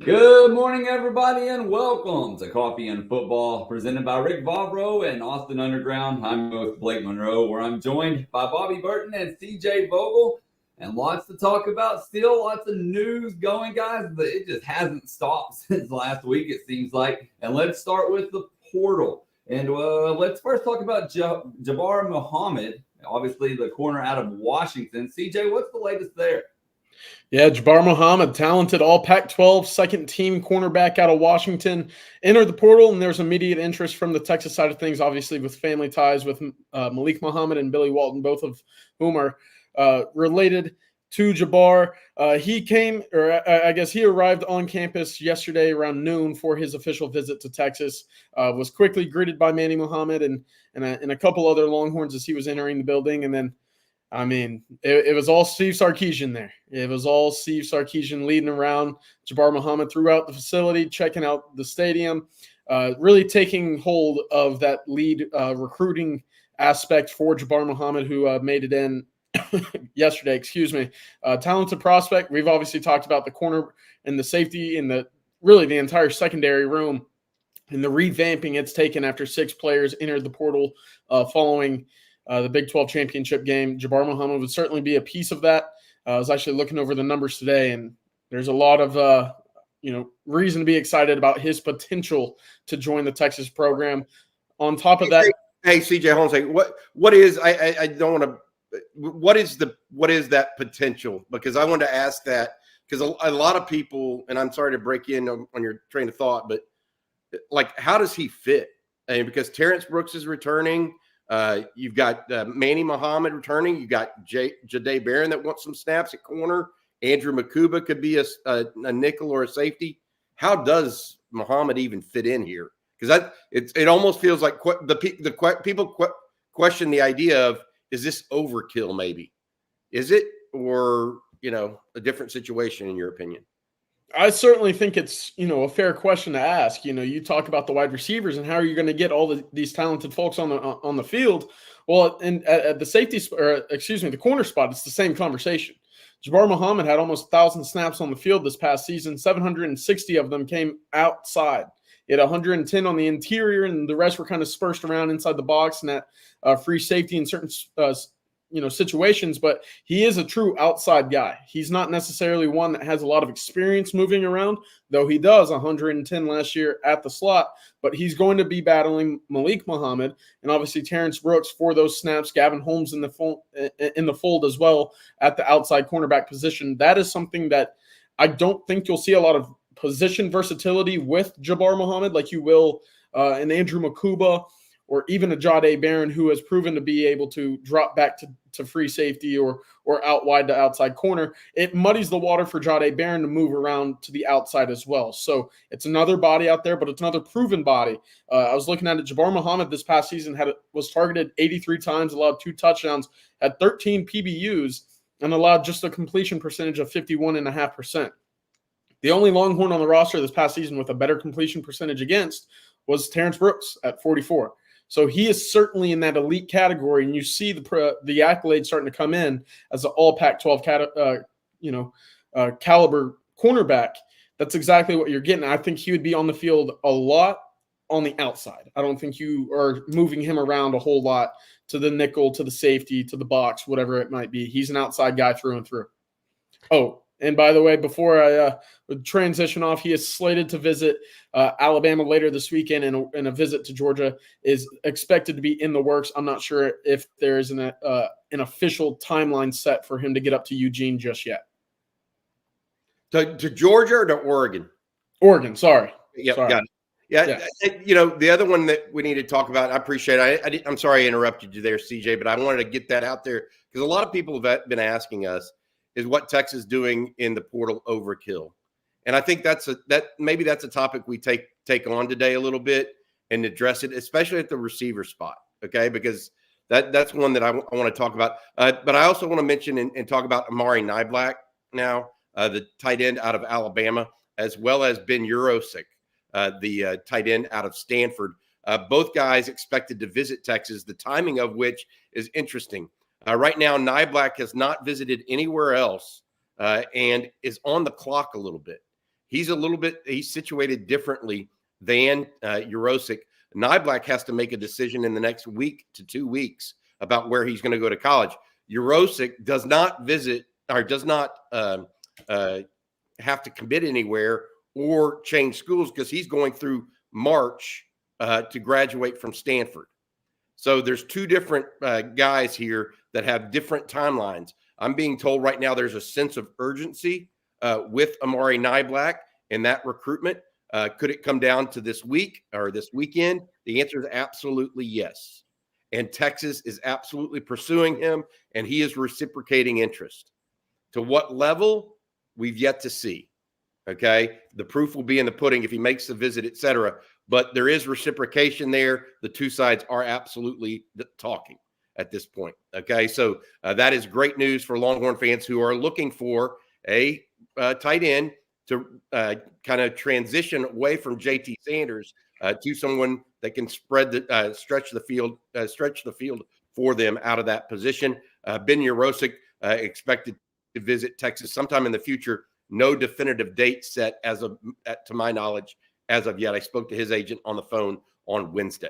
Good morning, everybody, and welcome to Coffee and Football, presented by Rick Vavro and Austin Underground. I'm with Blake Monroe, where I'm joined by Bobby Burton and CJ Vogel, and lots to talk about still, lots of news going, guys. It just hasn't stopped since last week, it seems like. And let's start with the portal. And let's first talk about Jabar Muhammad, obviously the corner out of Washington. CJ, what's the latest there? Yeah, Jabar Muhammad, talented all Pac-12 second-team cornerback out of Washington, entered the portal, and there's immediate interest from the Texas side of things, obviously with family ties with Malik Muhammad and Billy Walton, both of whom are related to Jabar. He arrived on campus yesterday around noon for his official visit to Texas, was quickly greeted by Manny Muhammad and a couple other Longhorns as he was entering the building, and then it was all Steve Sarkeesian there. It was all Steve Sarkeesian leading around Jabar Muhammad throughout the facility, checking out the stadium, really taking hold of that lead recruiting aspect for Jabar Muhammad, who made it in yesterday. Talented prospect. We've obviously talked about the corner and the safety and the entire secondary room and the revamping it's taken after 6 players entered the portal following the Big 12 championship game. Jabar Muhammad would certainly be a piece of that. I was actually looking over the numbers today, and there's a lot of reason to be excited about his potential to join the Texas program. On top of that, hey CJ, hold on a second. What is I don't want to. What is that potential? Because I wanted to ask that because a lot of people, and I'm sorry to break in on your train of thought, but like, how does he fit? Because Terrence Brooks is returning. You've got Manny Muhammad returning. You got Jahdae Barron that wants some snaps at corner. Andrew Makuba could be a nickel or a safety. How does Muhammad even fit in here? Because it almost feels like people question the idea of, is this overkill? Maybe is it, or a different situation in your opinion? I certainly think it's, a fair question to ask. You talk about the wide receivers and how are you going to get all these talented folks on the field? Well, and at the the corner spot, it's the same conversation. Jabar Muhammad had almost 1,000 snaps on the field this past season. 760 of them came outside. He had 110 on the interior, and the rest were kind of dispersed around inside the box and at free safety in certain situations, but he is a true outside guy. He's not necessarily one that has a lot of experience moving around, though he does 110 last year at the slot, but he's going to be battling Malik Muhammad and obviously Terrence Brooks for those snaps, Gavin Holmes in the fold as well at the outside cornerback position. That is something that I don't think you'll see a lot of position versatility with Jabar Muhammad like you will in Andrew Makuba or even a Jahdae Barron, who has proven to be able to drop back to free safety or out wide to outside corner. It muddies the water for Jahdae Barron to move around to the outside as well. So it's another body out there, but it's another proven body. I was looking at it. Jabar Muhammad this past season was targeted 83 times, allowed 2 touchdowns, had 13 PBUs, and allowed just a completion percentage of 51.5%. The only Longhorn on the roster this past season with a better completion percentage against was Terrence Brooks at 44. So he is certainly in that elite category, and you see the accolades starting to come in as an all Pac-12 caliber cornerback. That's exactly what you're getting. I think he would be on the field a lot on the outside. I don't think you are moving him around a whole lot to the nickel, to the safety, to the box, whatever it might be. He's an outside guy through and through. Oh, and by the way, before I transition off, he is slated to visit Alabama later this weekend, and a visit to Georgia is expected to be in the works. I'm not sure if there is an official timeline set for him to get up to Eugene just yet. To Georgia or to Oregon? Oregon, sorry. Yep, sorry. Got it. Yeah, the other one that we need to talk about, I appreciate it. I'm sorry I interrupted you there, CJ, but I wanted to get that out there because a lot of people have been asking us, is what Texas is doing in the portal overkill? And I think maybe that's a topic we take on today a little bit and address it, especially at the receiver spot, okay? Because that's one that I want to talk about. But I also want to mention and talk about Amari Niblack now, the tight end out of Alabama, as well as Ben Urosic, the tight end out of Stanford. Both guys expected to visit Texas, the timing of which is interesting. Right now, Niblack has not visited anywhere else and is on the clock a little bit. he's situated differently than Yurosek. Niblack has to make a decision in the next week to 2 weeks about where he's going to go to college. Yurosek does not have to commit anywhere or change schools because he's going through March to graduate from Stanford. So there's two different guys here that have different timelines. I'm being told right now there's a sense of urgency with Amari Niblack and that recruitment. Could it come down to this week or this weekend? The answer is absolutely yes. And Texas is absolutely pursuing him, and he is reciprocating interest. To what level? We've yet to see. Okay. The proof will be in the pudding if he makes the visit, et cetera. But there is reciprocation there. The two sides are absolutely talking at this point. Okay. So that is great news for Longhorn fans who are looking for a tight end to kind of transition away from JT Sanders to someone that can stretch the field for them out of that position. Ben Yurosek expected to visit Texas sometime in the future. No definitive date set to my knowledge as of yet. I spoke to his agent on the phone on Wednesday.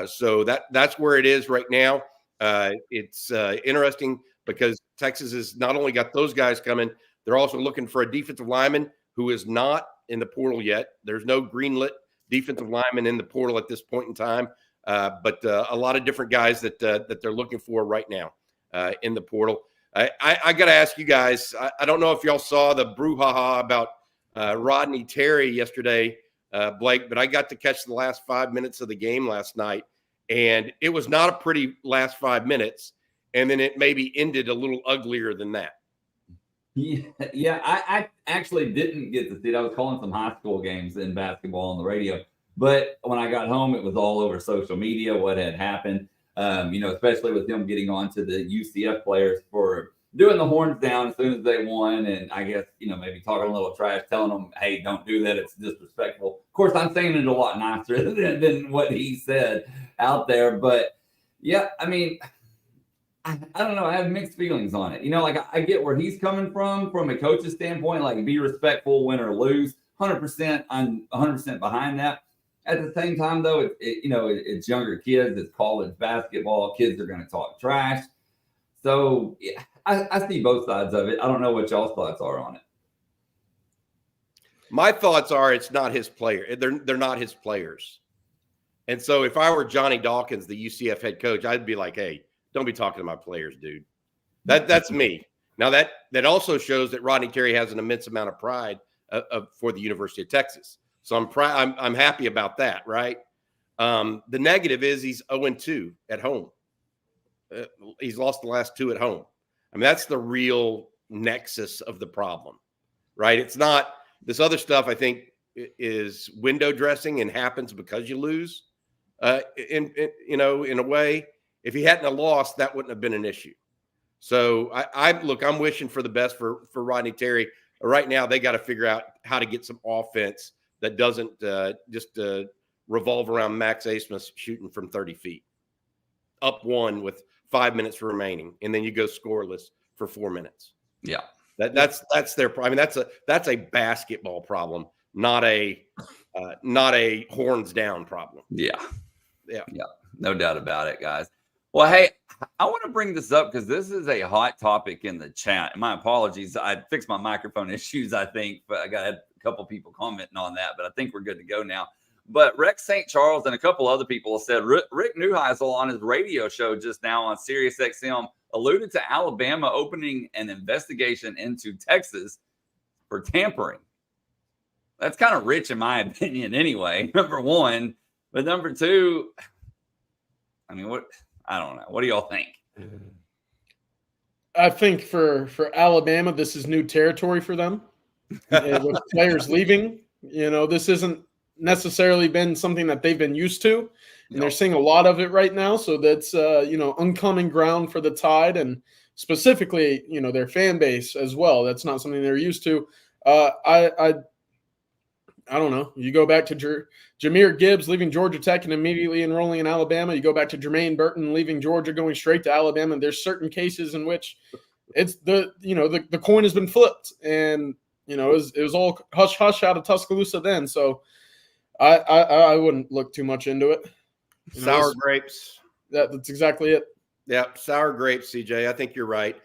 So that's where it is right now. It's interesting because Texas has not only got those guys coming, they're also looking for a defensive lineman who is not in the portal yet. There's no greenlit defensive lineman in the portal at this point in time, but a lot of different guys that they're looking for right now in the portal. I got to ask you guys, I don't know if y'all saw the brouhaha about Rodney Terry yesterday, Blake, but I got to catch the last 5 minutes of the game last night, and it was not a pretty last 5 minutes, and then it maybe ended a little uglier than that. Yeah, I actually didn't get to see it. I was calling some high school games in basketball on the radio, but when I got home, it was all over social media what had happened. Especially with him getting on to the UCF players for doing the horns down as soon as they won. And I guess, maybe talking a little trash, telling them, hey, don't do that. It's disrespectful. Of course, I'm saying it a lot nicer than what he said out there. But, yeah, I mean, I don't know. I have mixed feelings on it. I get where he's coming from a coach's standpoint, like be respectful, win or lose. 100%. I'm 100% behind that. At the same time, though, it's younger kids. It's college basketball. Kids are going to talk trash. So yeah, I see both sides of it. I don't know what y'all's thoughts are on it. My thoughts are it's not his player. They're not his players. And so if I were Johnny Dawkins, the UCF head coach, I'd be like, hey, don't be talking to my players, dude. That's me. Now that also shows that Rodney Terry has an immense amount of pride for the University of Texas. So I'm happy about that, right? The negative is he's 0-2 at home. He's lost the last 2 at home. I mean, that's the real nexus of the problem, right? It's not this other stuff. I think is window dressing and happens because you lose. In a way, if he hadn't have lost, that wouldn't have been an issue. So I'm wishing for the best for Rodney Terry. Right now, they got to figure out how to get some offense that doesn't just revolve around Max Asmus shooting from 30 feet. Up 1 with 5 minutes remaining, and then you go scoreless for 4 minutes. Yeah. That's their problem. I mean, that's a basketball problem, not a horns down problem. Yeah. No doubt about it, guys. Well, hey, I want to bring this up because this is a hot topic in the chat. My apologies. I fixed my microphone issues, I think, but I got a couple people commenting on that, but I think we're good to go now. But Rex St. Charles and a couple other people said Rick Neuheisel on his radio show just now on Sirius XM alluded to Alabama opening an investigation into Texas for tampering. That's kind of rich in my opinion anyway, number one. But number two, I mean, I don't know. What do y'all think? I think for Alabama, this is new territory for them. With players leaving, this isn't necessarily been something that they've been used to, and they're seeing a lot of it right now. So that's uncommon ground for the Tide, and specifically their fan base as well. That's not something they're used to. I don't know. You go back to Jahmyr Gibbs leaving Georgia Tech and immediately enrolling in Alabama. You go back to Jermaine Burton leaving Georgia, going straight to Alabama. There's certain cases in which it's the coin has been flipped, and it was all hush hush out of Tuscaloosa then. So I wouldn't look too much into it. Sour grapes. That's exactly it. Yeah, sour grapes, CJ. I think you're right.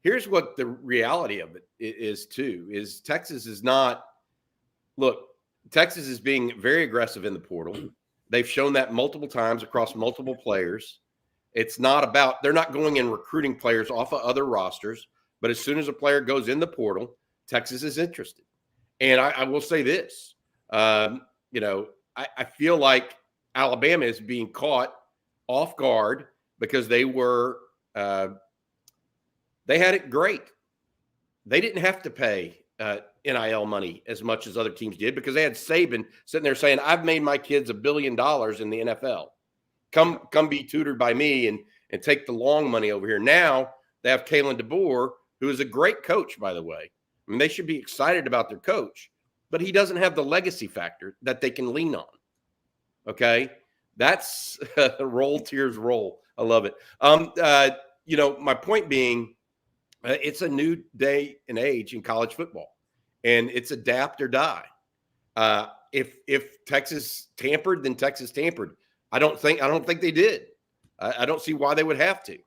Here's what the reality of it is too, is Texas is not – look, Texas is being very aggressive in the portal. They've shown that multiple times across multiple players. It's not about – they're not going and recruiting players off of other rosters, but as soon as a player goes in the portal, Texas is interested. And I will say this, I feel like Alabama is being caught off guard because they were they had it great. They didn't have to pay NIL money as much as other teams did because they had Saban sitting there saying, I've made my kids $1 billion in the NFL. Come be tutored by me and take the long money over here. Now they have Kalen DeBoer, who is a great coach, by the way. I mean, they should be excited about their coach, but he doesn't have the legacy factor that they can lean on. Okay? That's roll, tears, roll. I love it. My point being, it's a new day and age in college football, and it's adapt or die. If Texas tampered, then Texas tampered. I don't think they did. I don't see why they would have to.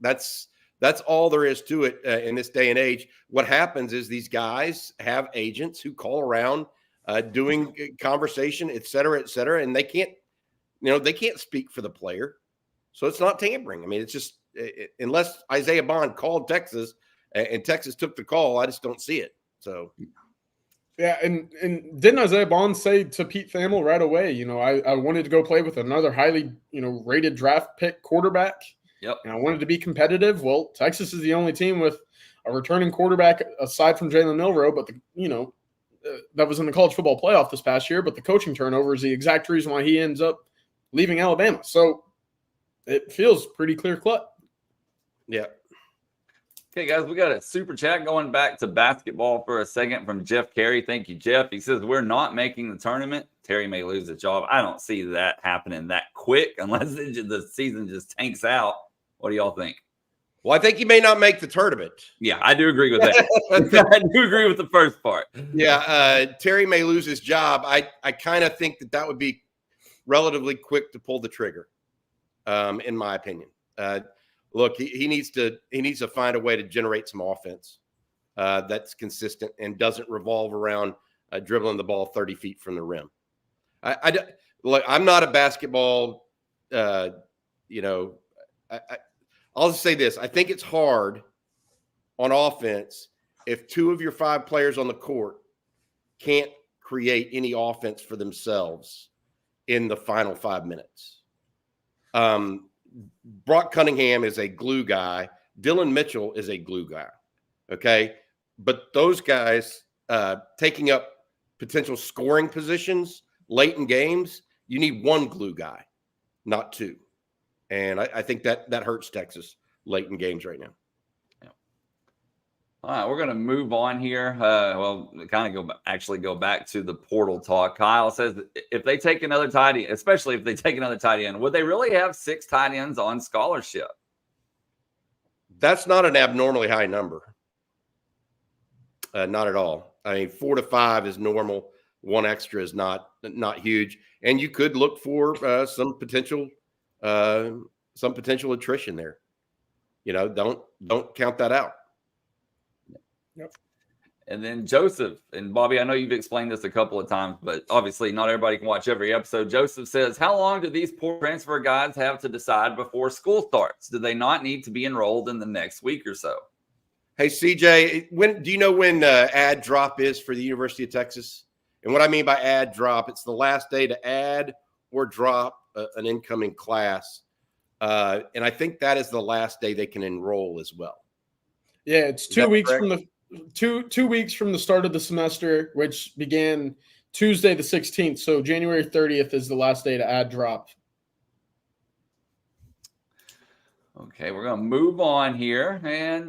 That's all there is to it in this day and age. What happens is these guys have agents who call around doing conversation, et cetera, and they can't speak for the player. So it's not tampering. I mean, it's just unless Isaiah Bond called Texas and Texas took the call, I just don't see it. So. Yeah, and didn't Isaiah Bond say to Pete Thamel right away, I wanted to go play with another highly, rated draft pick quarterback. Yep. And I wanted to be competitive. Well, Texas is the only team with a returning quarterback aside from Jalen Milroe, but that was in the college football playoff this past year, but the coaching turnover is the exact reason why he ends up leaving Alabama. So it feels pretty clear-cut. Yeah. Okay, guys, we got a super chat going back to basketball for a second from Jeff Carey. Thank you, Jeff. He says, we're not making the tournament. Terry may lose the job. I don't see that happening that quick unless the season just tanks out. What do y'all think? Well, I think he may not make the tournament. Yeah, I do agree with that. I do agree with the first part. Yeah, Terry may lose his job. I kind of think that would be relatively quick to pull the trigger, in my opinion. Look, he needs to find a way to generate some offense that's consistent and doesn't revolve around dribbling the ball 30 feet from the rim. I'm not a basketball. I'll just say this: I think it's hard on offense if 2 of your 5 players on the court can't create any offense for themselves in the final 5 minutes. Brock Cunningham is a glue guy. Dylan Mitchell is a glue guy. Okay. But those guys taking up potential scoring positions late in games, you need 1 glue guy, not 2. And I think that hurts Texas late in games right now. Yeah. All right. We're going to move on here. Go back to the portal talk. Kyle says if they take another tight end, especially if they take another tight end, would they really have 6 tight ends on scholarship? That's not an abnormally high number. Not at all. I mean, 4 to 5 is normal. 1 extra is not huge. And you could look for some potential attrition there. Don't count that out. Yep. And then Joseph and Bobby, I know you've explained this a couple of times, but obviously not everybody can watch every episode. Joseph says, how long do these poor transfer guys have to decide before school starts? Do they not need to be enrolled in the next week or so? Hey, CJ, do you know when ad drop is for the University of Texas? And what I mean by ad drop, it's the last day to add or drop an incoming class. And I think that is the last day they can enroll as well. Yeah, it's 2 weeks from the 2 weeks from the start of the semester, which began Tuesday the 16th. So January 30th is the last day to add drop. Okay, we're going to move on here. And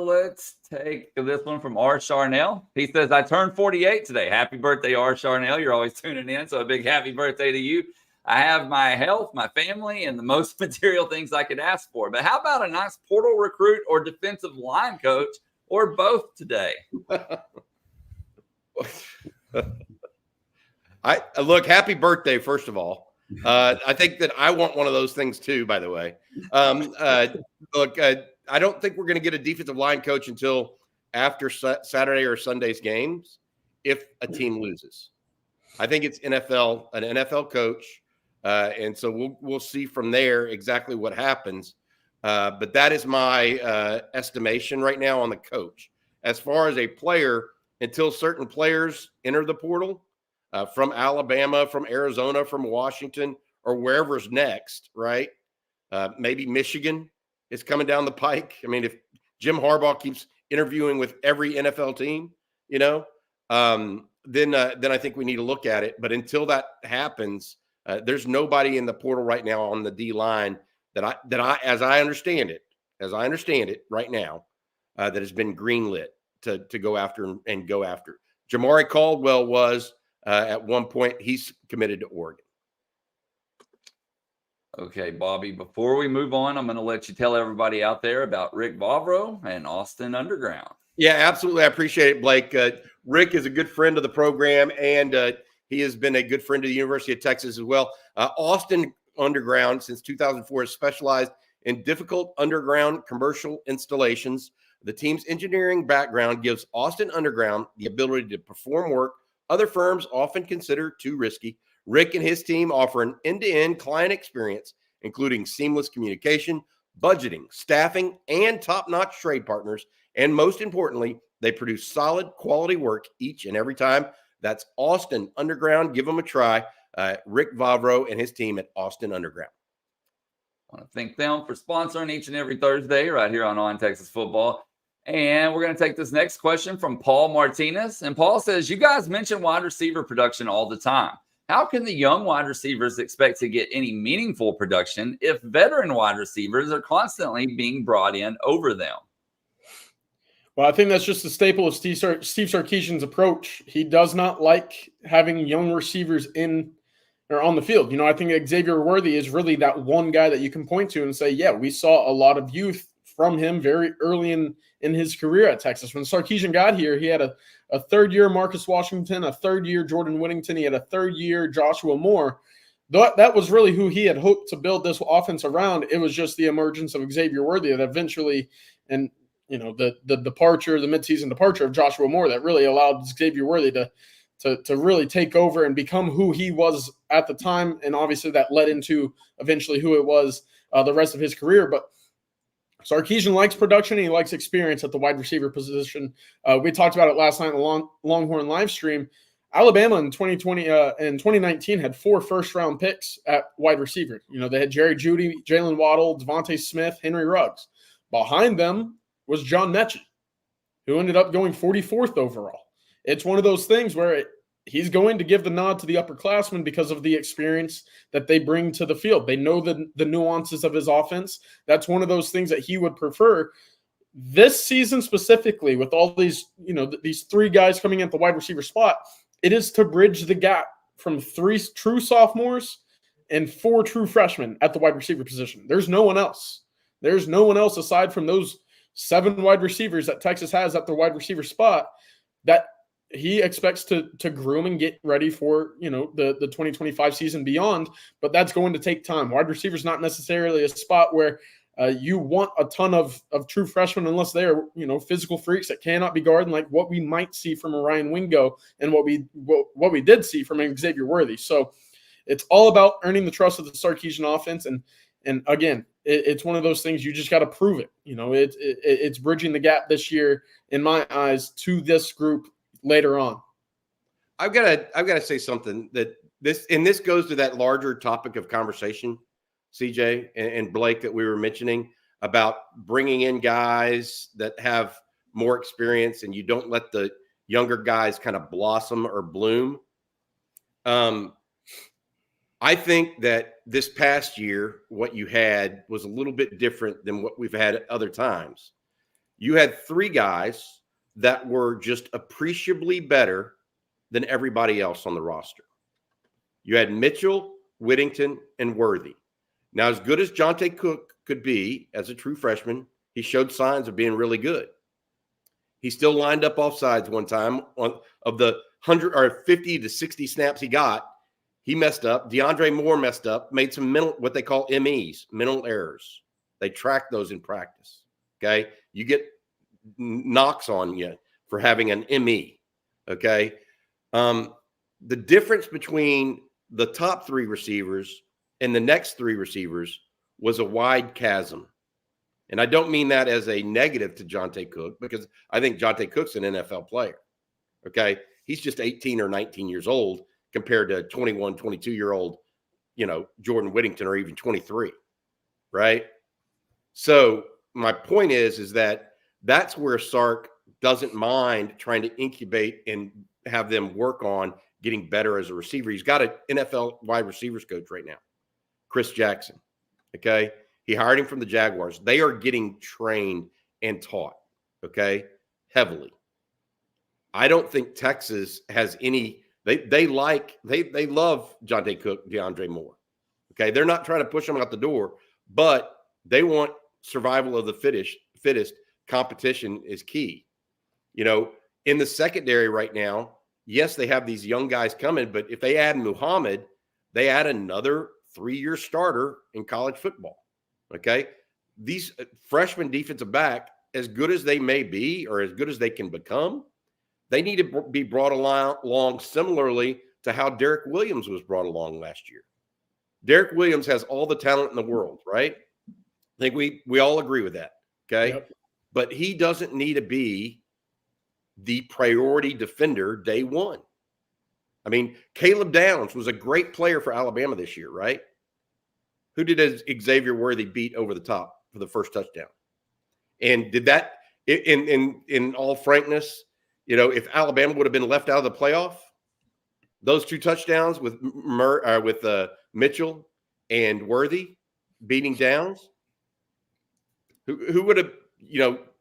let's take this one from R. Charnell. He says, I turned 48 today. Happy birthday, R. Charnell. You're always tuning in, so a big happy birthday to you. I have my health, my family, and the most material things I could ask for. But how about a nice portal recruit or defensive line coach or both today? I look, happy birthday, first of all. I think that I want one of those things too, by the way. Look, I don't think we're going to get a defensive line coach until after Saturday or Sunday's games if a team loses. I think it's an NFL coach. And so we'll see from there exactly what happens. But that is my estimation right now on the coach. As far as a player, until certain players enter the portal from Alabama, from Arizona, from Washington, or wherever's next, right? Maybe Michigan is coming down the pike. I mean, if Jim Harbaugh keeps interviewing with every NFL team, then I think we need to look at it. But until that happens, there's nobody in the portal right now on the D line that I as I understand it right now, that has been greenlit to go after and go after. Jamari Caldwell was at one point. He's committed to Oregon. Okay, Bobby, before we move on, I'm going to let you tell everybody out there about Rick Vavro and Austin Underground. Yeah, absolutely. I appreciate it, Blake. Rick is a good friend of the program, and he has been a good friend to the University of Texas as well. Austin Underground, since 2004, has specialized in difficult underground commercial installations. The team's engineering background gives Austin Underground the ability to perform work other firms often consider too risky. Rick and his team offer an end-to-end client experience, including seamless communication, budgeting, staffing, and top-notch trade partners. And most importantly, they produce solid quality work each and every time. That's Austin Underground. Give them a try. Rick Vavro and his team at Austin Underground. I want to thank them for sponsoring each and every Thursday right here on Texas Football. And we're going to take this next question from Paul Martinez. And Paul says, you guys mention wide receiver production all the time. How can the young wide receivers expect to get any meaningful production if veteran wide receivers are constantly being brought in over them? Well, I think that's just the staple of Steve Sarkeesian's approach. He does not like having young receivers in or on the field. I think Xavier Worthy is really that one guy that you can point to and say, yeah, we saw a lot of youth from him very early in his career at Texas. When Sarkeesian got here, he had a third-year Marcus Washington, a third-year Jordan Whittington. He had a third-year Joshua Moore. That was really who he had hoped to build this offense around. It was just the emergence of Xavier Worthy that eventually, and the departure, the midseason departure of Joshua Moore, that really allowed Xavier Worthy to really take over and become who he was at the time. And obviously that led into eventually who it was the rest of his career. But Sarkeesian likes production. And he likes experience at the wide receiver position. We talked about it last night in the Longhorn live stream. Alabama in 2019 had 4 first-round picks at wide receiver. They had Jerry Jeudy, Jalen Waddle, Devontae Smith, Henry Ruggs. Behind them was John Mechie, who ended up going 44th overall. It's one of those things where he's going to give the nod to the upperclassmen because of the experience that they bring to the field. They know the nuances of his offense. That's one of those things that he would prefer. This season specifically, with all these, these 3 guys coming in at the wide receiver spot, it is to bridge the gap from 3 true sophomores and 4 true freshmen at the wide receiver position. There's no one else. There's no one else aside from those 7 wide receivers that Texas has at the wide receiver spot that he expects to groom and get ready for, the 2025 season beyond. But that's going to take time. Wide receiver is not necessarily a spot where you want a ton of true freshmen unless they are, physical freaks that cannot be guarded, like what we might see from a Ryan Wingo and what we did see from Xavier Worthy. So it's all about earning the trust of the Sarkeesian offense. And again, it's one of those things you just got to prove it. It's bridging the gap this year, in my eyes, to this group later on. I've got to say something that this goes to that larger topic of conversation, CJ and Blake, that we were mentioning about bringing in guys that have more experience and you don't let the younger guys kind of blossom or bloom. I think that this past year, what you had was a little bit different than what we've had at other times. You had 3 guys that were just appreciably better than everybody else on the roster. You had Mitchell, Whittington, and Worthy. Now, as good as Jonte Cook could be as a true freshman, he showed signs of being really good. He still lined up off sides one time. Of the 100 or 50 to 60 snaps he got, he messed up. DeAndre Moore messed up, made some what they call MEs, mental errors. They track those in practice. Okay, you get knocks on you for having an ME. Okay, the difference between the top 3 receivers and the next 3 receivers was a wide chasm. And I don't mean that as a negative to Jonte Cook, because I think Jonte Cook's an NFL player. Okay. He's just 18 or 19 years old compared to 21, 22-year-old, Jordan Whittington, or even 23. Right. So my point is that that's where Sark doesn't mind trying to incubate and have them work on getting better as a receiver. He's got an NFL wide receivers coach right now, Chris Jackson. Okay. He hired him from the Jaguars. They are getting trained and taught, okay, heavily. I don't think Texas has any. They love Jonte Cook, DeAndre Moore. Okay, they're not trying to push them out the door, but they want survival of the fittest. Competition is key. In the secondary right now, yes, they have these young guys coming, but if they add Muhammad, they add another 3-year starter in college football. Okay, these freshman defensive back, as good as they may be or as good as they can become, they need to be brought along similarly to how Derek Williams was brought along last year. Derek Williams has all the talent in the world, right? I think we all agree with that. Okay, yep. But he doesn't need to be the priority defender day one. I mean, Caleb Downs was a great player for Alabama this year, right? Who did Xavier Worthy beat over the top for the first touchdown? And did that, in all frankness, if Alabama would have been left out of the playoff, those 2 touchdowns with Mitchell and Worthy beating Downs, who would have,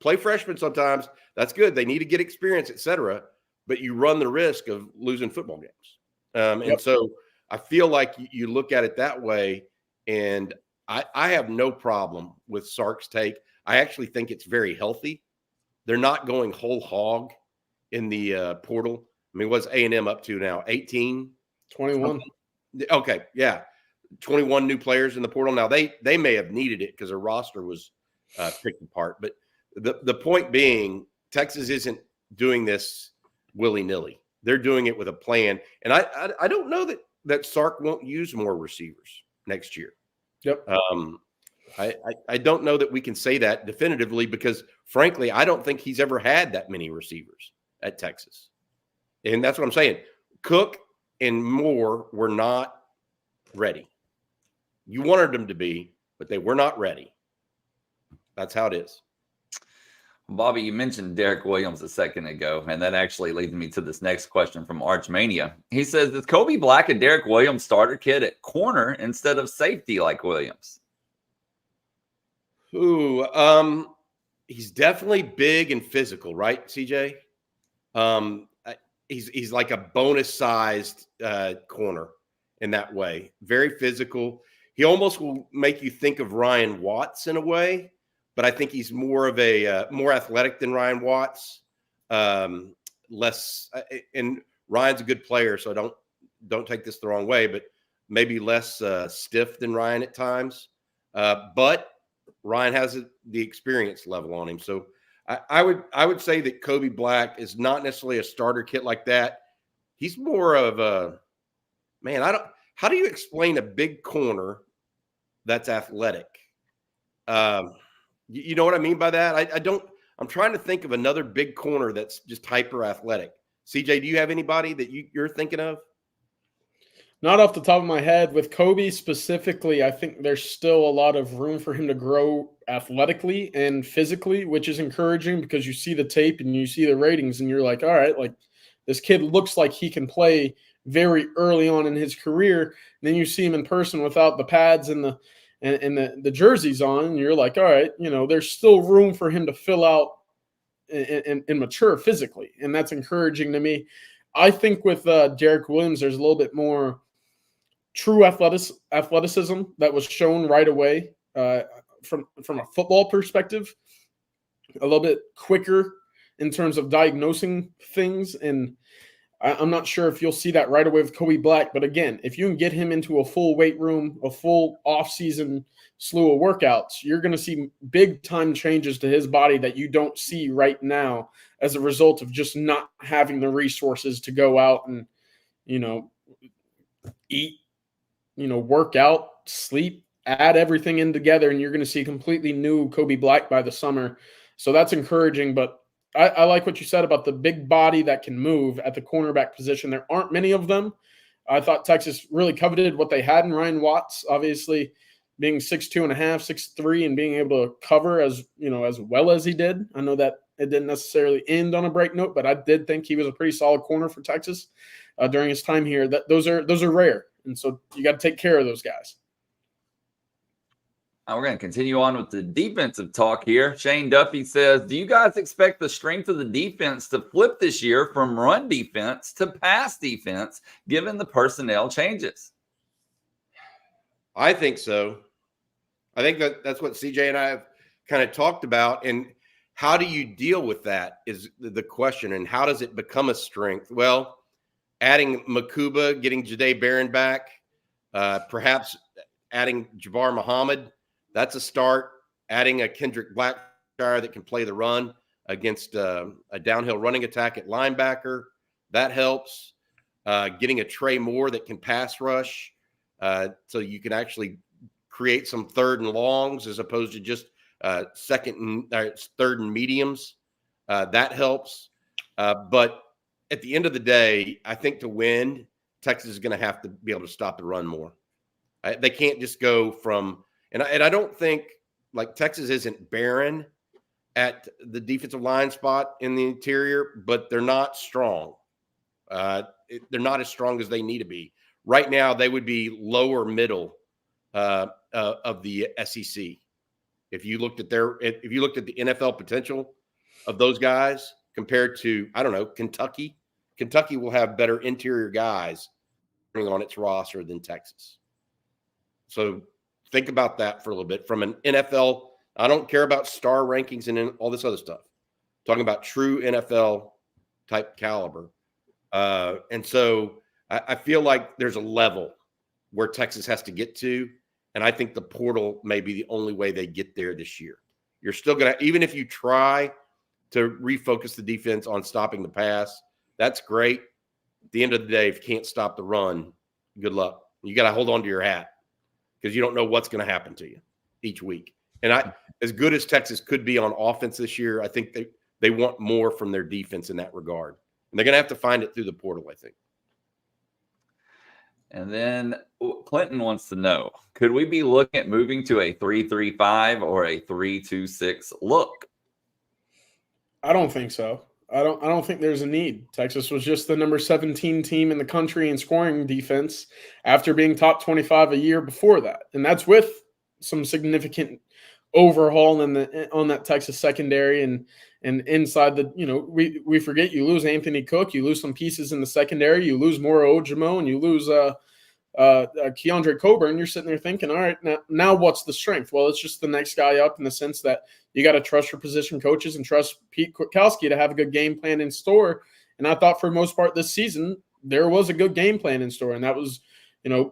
play freshmen sometimes. That's good. They need to get experience, et cetera. But you run the risk of losing football games. And so I feel like you look at it that way. And I have no problem with Sark's take. I actually think it's very healthy. They're not going whole hog in the portal. I mean, what's A&M up to now? 18? 21. Okay, yeah. 21 new players in the portal. Now, they may have needed it because their roster was picked apart. But the point being, Texas isn't doing this willy-nilly. They're doing it with a plan. And I don't know that Sark won't use more receivers next year. Yep. I don't know that we can say that definitively because, frankly, I don't think he's ever had that many receivers at Texas. And that's what I'm saying. Cook and Moore were not ready. You wanted them to be, but they were not ready. That's how it is. Bobby, you mentioned Derek Williams a second ago, and that actually leads me to this next question from Archmania. He says, is Kobe Black a Derek Williams starter kid at corner instead of safety like Williams? Ooh, he's definitely big and physical, right, CJ? He's like a bonus-sized corner in that way. Very physical. He almost will make you think of Ryan Watts in a way. But I think he's more of a more athletic than Ryan Watts. Less, and Ryan's a good player, so don't take this the wrong way, but maybe less stiff than Ryan at times. But Ryan has the experience level on him, so I would say that Kobe Black is not necessarily a starter kit like that. He's more of a man. How do you explain a big corner that's athletic? You know what I mean by that? I'm trying to think of another big corner that's just hyper athletic. CJ, do you have anybody that you're thinking of? Not off the top of my head. With Kobe specifically, I think there's still a lot of room for him to grow athletically and physically, which is encouraging because you see the tape and you see the ratings and you're like, all right, like this kid looks like he can play very early on in his career. And then you see him in person without the pads and the jerseys on, and you're like, all right, there's still room for him to fill out and mature physically, and that's encouraging to me. I think with Derek Williams, there's a little bit more true athleticism that was shown right away from a football perspective, a little bit quicker in terms of diagnosing things. And I'm not sure if you'll see that right away with Kobe Black. But again, if you can get him into a full weight room, a full off-season slew of workouts, you're going to see big-time changes to his body that you don't see right now as a result of just not having the resources to go out and, eat, work out, sleep, add everything in together, and you're going to see completely new Kobe Black by the summer. So that's encouraging. But I like what you said about the big body that can move at the cornerback position. There aren't many of them. I thought Texas really coveted what they had in Ryan Watts, obviously being 6'2.5", 6'3", and being able to cover as well as he did. I know that it didn't necessarily end on a break note, but I did think he was a pretty solid corner for Texas during his time here. Those are rare, and so you got to take care of those guys. We're going to continue on with the defensive talk here. Shane Duffy says, do you guys expect the strength of the defense to flip this year from run defense to pass defense, given the personnel changes? I think so. I think that's what CJ and I have kind of talked about. And how do you deal with that is the question. And how does it become a strength? Well, adding Makuba, getting Jahdae Barron back, perhaps adding Jabar Muhammad, that's a start. Adding a Kendrick Blackshire that can play the run against a downhill running attack at linebacker, that helps. Getting a Trey Moore that can pass rush, so you can actually create some third and longs as opposed to just third and mediums. That helps. But at the end of the day, I think to win, Texas is going to have to be able to stop the run more. They can't just go from – and I don't think like Texas isn't barren at the defensive line spot in the interior, but they're not strong. They're not as strong as they need to be. Right now, they would be lower middle of the SEC. If you looked at the NFL potential of those guys compared to, I don't know, Kentucky will have better interior guys on its roster than Texas. So think about that for a little bit. From an NFL, I don't care about star rankings and all this other stuff. I'm talking about true NFL type caliber. And so I feel like there's a level where Texas has to get to. And I think the portal may be the only way they get there this year. You're still going to, even if you try to refocus the defense on stopping the pass, that's great. At the end of the day, if you can't stop the run, good luck. You got to hold on to your hat because you don't know what's going to happen to you each week. And as good as Texas could be on offense this year, I think they want more from their defense in that regard. And they're going to have to find it through the portal, I think. And then Clinton wants to know, could we be looking at moving to a 3-3-5 or a 3-2-6 look? I don't think so. I don't think there's a need. Texas was just the number 17 team in the country in scoring defense after being top 25 a year before that. And that's with some significant overhaul on that Texas secondary and inside the, we forget you lose Anthony Cook, you lose some pieces in the secondary, you lose Moro Ojimo, and you lose Keandre Coburn. You're sitting there thinking, all right, now what's the strength? Well, it's just the next guy up in the sense that you got to trust your position coaches and trust Pete Kwiatkowski to have a good game plan in store. And I thought for the most part this season, there was a good game plan in store. And that was,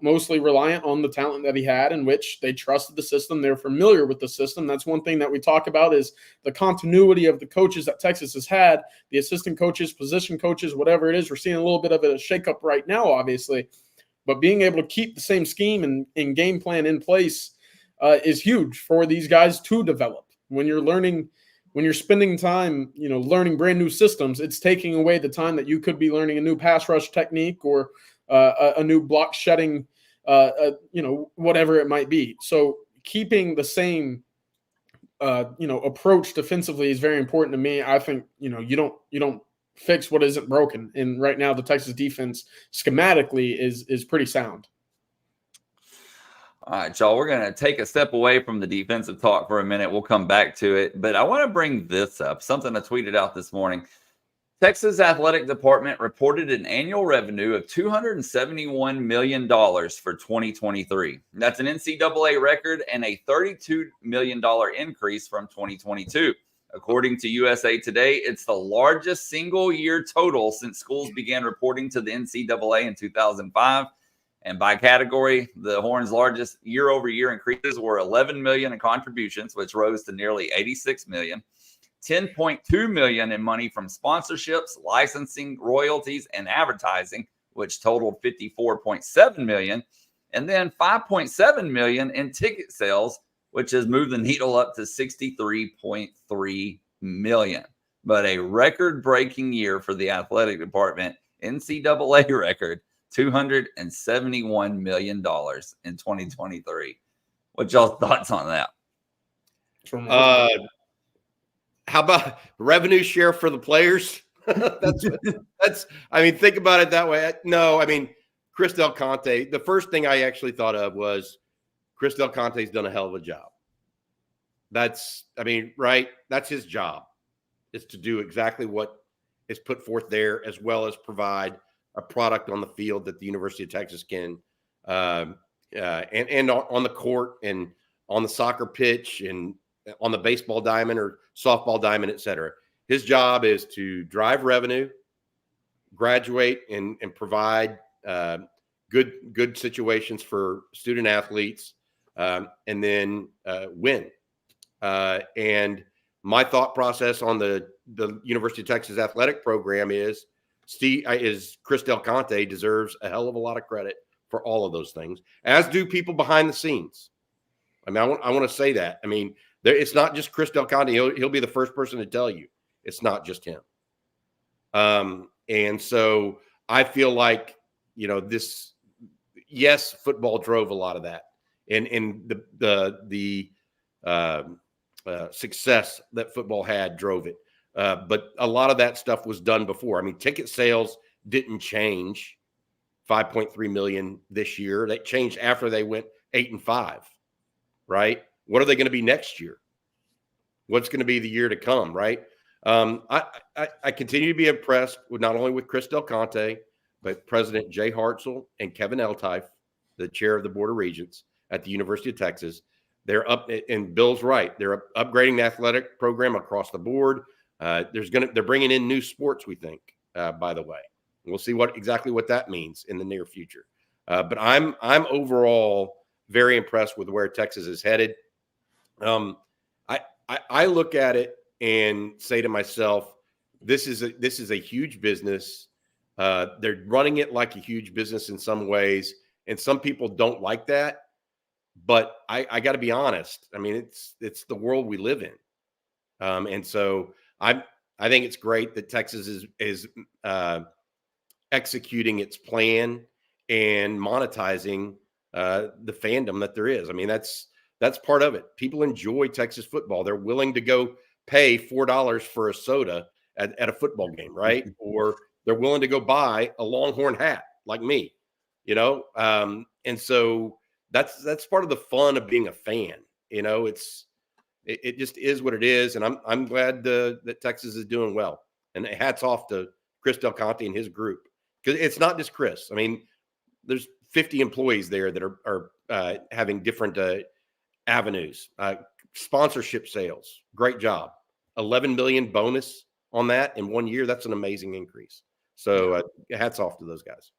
mostly reliant on the talent that he had, in which they trusted the system. They're familiar with the system. That's one thing that we talk about is the continuity of the coaches that Texas has had, the assistant coaches, position coaches, whatever it is. We're seeing a little bit of a shakeup right now, obviously. But being able to keep the same scheme and game plan in place is huge for these guys to develop. When you're spending time, learning brand new systems, it's taking away the time that you could be learning a new pass rush technique or a new block shedding, whatever it might be. So keeping the same, approach defensively is very important to me. I think, you don't fix what isn't broken. And right now the Texas defense schematically is pretty sound. All right, y'all, we're going to take a step away from the defensive talk for a minute. We'll come back to it. But I want to bring this up, something I tweeted out this morning. Texas Athletic Department reported an annual revenue of $271 million for 2023. That's an NCAA record and a $32 million increase from 2022. According to USA Today, it's the largest single-year total since schools began reporting to the NCAA in 2005. And by category, the Horn's largest year-over-year increases were $11 million in contributions, which rose to nearly $86 million. $10.2 million in money from sponsorships, licensing, royalties, and advertising, which totaled $54.7 million, and then $5.7 million in ticket sales, which has moved the needle up to $63.3 million. But a record-breaking year for the athletic department, NCAA record, $271 million in 2023. What y'all's thoughts on that? How about revenue share for the players? that's. I mean, think about it that way. No, I mean, Chris Del Conte. The first thing I actually thought of was Chris Del Conte's done a hell of a job. That's his job, is to do exactly what is put forth there, as well as provide a product on the field that the University of Texas can, and on the court and on the soccer pitch and on the baseball diamond or softball diamond, et cetera. His job is to drive revenue, graduate, and provide good situations for student athletes, and then win. And my thought process on the University of Texas athletic program is Chris Del Conte deserves a hell of a lot of credit for all of those things, as do people behind the scenes. I mean, I want to say that. I mean, it's not just Chris Del Conte. He'll be the first person to tell you it's not just him. And so I feel like, yes, football drove a lot of that, and the success that football had drove it. But a lot of that stuff was done before. I mean, ticket sales didn't change 5.3 million this year. That changed after they went 8-5, right? What are they going to be next year? What's going to be the year to come, right? I continue to be impressed with not only with Chris Del Conte, but President Jay Hartzell and Kevin Eltife, the chair of the Board of Regents at the University of Texas. They're up, and Bill's right. They're upgrading the athletic program across the board. They're bringing in new sports, we think, by the way. We'll see exactly what that means in the near future. But I'm overall very impressed with where Texas is headed. I look at it and say to myself, this is a huge business. They're running it like a huge business in some ways, and some people don't like that. But I got to be honest. I mean, it's the world we live in, and so I think it's great that Texas is executing its plan and monetizing the fandom that there is. I mean, that's part of it. People enjoy Texas football. They're willing to go pay $4 for a soda at a football game, right? Or they're willing to go buy a Longhorn hat like me, and so that's part of the fun of being a fan. It just is what it is, and I'm glad that Texas is doing well. And hats off to Chris Del Conte and his group, because it's not just Chris. I mean, there's 50 employees there that are having different avenues. Sponsorship sales, great job. 11 million bonus on that in 1 year. That's an amazing increase. So hats off to those guys.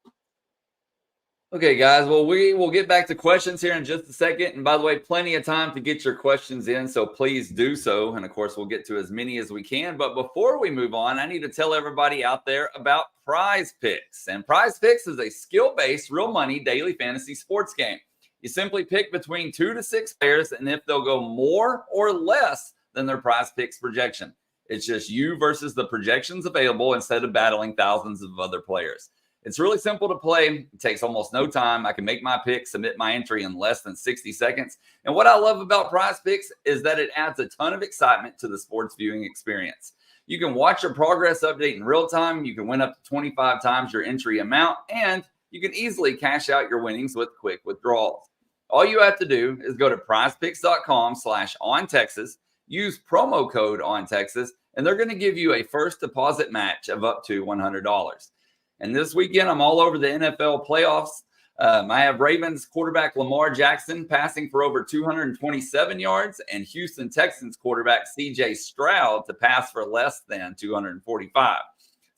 Okay, guys. Well, we will get back to questions here in just a second. And by the way, plenty of time to get your questions in, so please do so. And of course, we'll get to as many as we can. But before we move on, I need to tell everybody out there about Prize Picks. And Prize Picks is a skill-based, real money daily fantasy sports game. You simply pick between 2 to 6 players, and if they'll go more or less than their Prize Picks projection. It's just you versus the projections available instead of battling thousands of other players. It's really simple to play. It takes almost no time. I can make my pick, submit my entry in less than 60 seconds. And what I love about Prize Picks is that it adds a ton of excitement to the sports viewing experience. You can watch your progress update in real time. You can win up to 25 times your entry amount, and you can easily cash out your winnings with quick withdrawals. All you have to do is go to prizepicks.com/OnTexas, use promo code OnTexas, and they're going to give you a first deposit match of up to $100. And this weekend, I'm all over the NFL playoffs. I have Ravens quarterback Lamar Jackson passing for over 227 yards and Houston Texans quarterback CJ Stroud to pass for less than 245.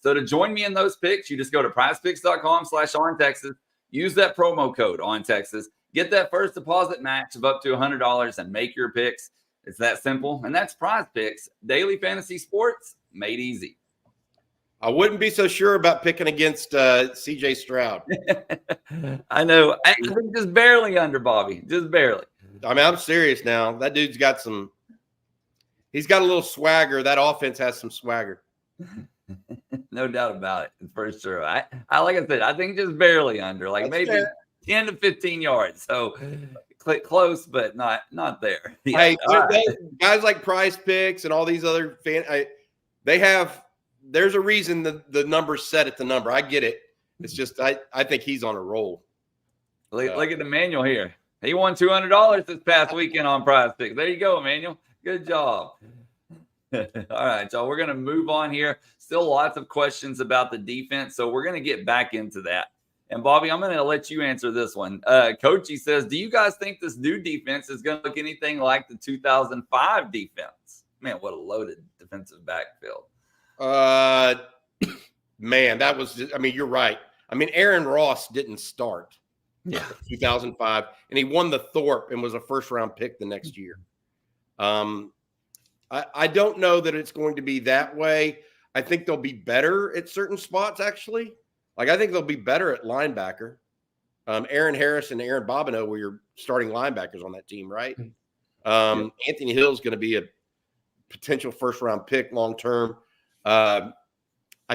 So to join me in those picks, you just go to prizepicks.com/OnTexas, use that promo code OnTexas, get that first deposit match of up to $100 and make your picks. It's that simple. And that's Prize Picks, daily fantasy sports made easy. I wouldn't be so sure about picking against CJ Stroud. I know. I think just barely under, Bobby. Just barely. I mean, I'm serious now. That dude's got he's got a little swagger. That offense has some swagger. No doubt about it, for sure. I like I said, I think just barely under, like maybe 10 to 15 yards. So close, but not there. Yeah. Hey, guys like Prize Picks and all these other there's a reason the number's set at the number. I get it. It's just I think he's on a roll. Look at Emmanuel here. He won $200 this past weekend on Prize Picks. There you go, Emmanuel. Good job. All right, y'all. We're going to move on here. Still lots of questions about the defense, so we're going to get back into that. And, Bobby, I'm going to let you answer this one. Coachy says, do you guys think this new defense is going to look anything like the 2005 defense? Man, what a loaded defensive backfield. Man, that was – I mean, you're right. I mean, Aaron Ross didn't start. Yeah. 2005, and he won the Thorpe and was a first-round pick the next year. I don't know that it's going to be that way. I think they'll be better at certain spots, actually. Like, I think they'll be better at linebacker. Aaron Harris and Aaron Bobineau were your starting linebackers on that team, right? Anthony Hill is going to be a potential first-round pick long-term. I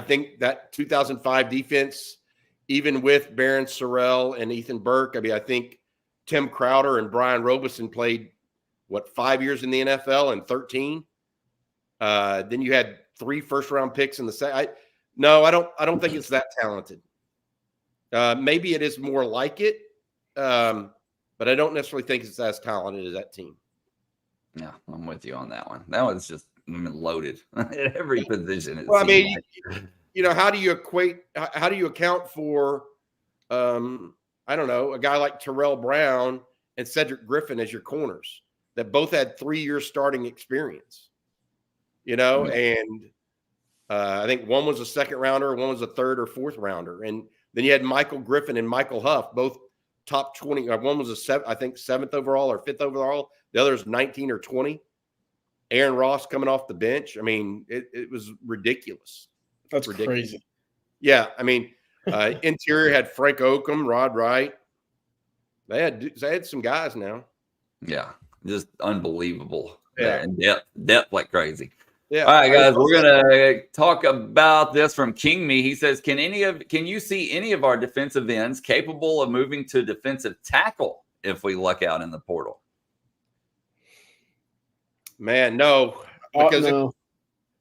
think that 2005 defense, even with Barron Sorrell and Ethan Burke, I mean, I think Tim Crowder and Brian Robeson played, 5 years in the NFL and 13. Then you had 3 first-round picks in the second. I don't think it's that talented. Maybe it is more like it, but I don't necessarily think it's as talented as that team. Yeah, I'm with you on that one. That one's just loaded at every position. Well, I mean, how do you account for, I don't know, a guy like Terrell Brown and Cedric Griffin as your corners that both had 3 years starting experience, and I think one was a second rounder, one was a third or fourth rounder. And then you had Michael Griffin and Michael Huff, both top 20. One was seventh overall or fifth overall. The other is 19 or 20. Aaron Ross coming off the bench. I mean, it was ridiculous. That's crazy. Yeah. I mean, interior had Frank Oakham, Rod Wright. They had some guys now. Yeah. Just unbelievable. Yeah. And depth like crazy. Yeah. All right, guys, we're gonna talk about this from King Me. He says, can you see any of our defensive ends capable of moving to defensive tackle if we luck out in the portal? Man, no, because no.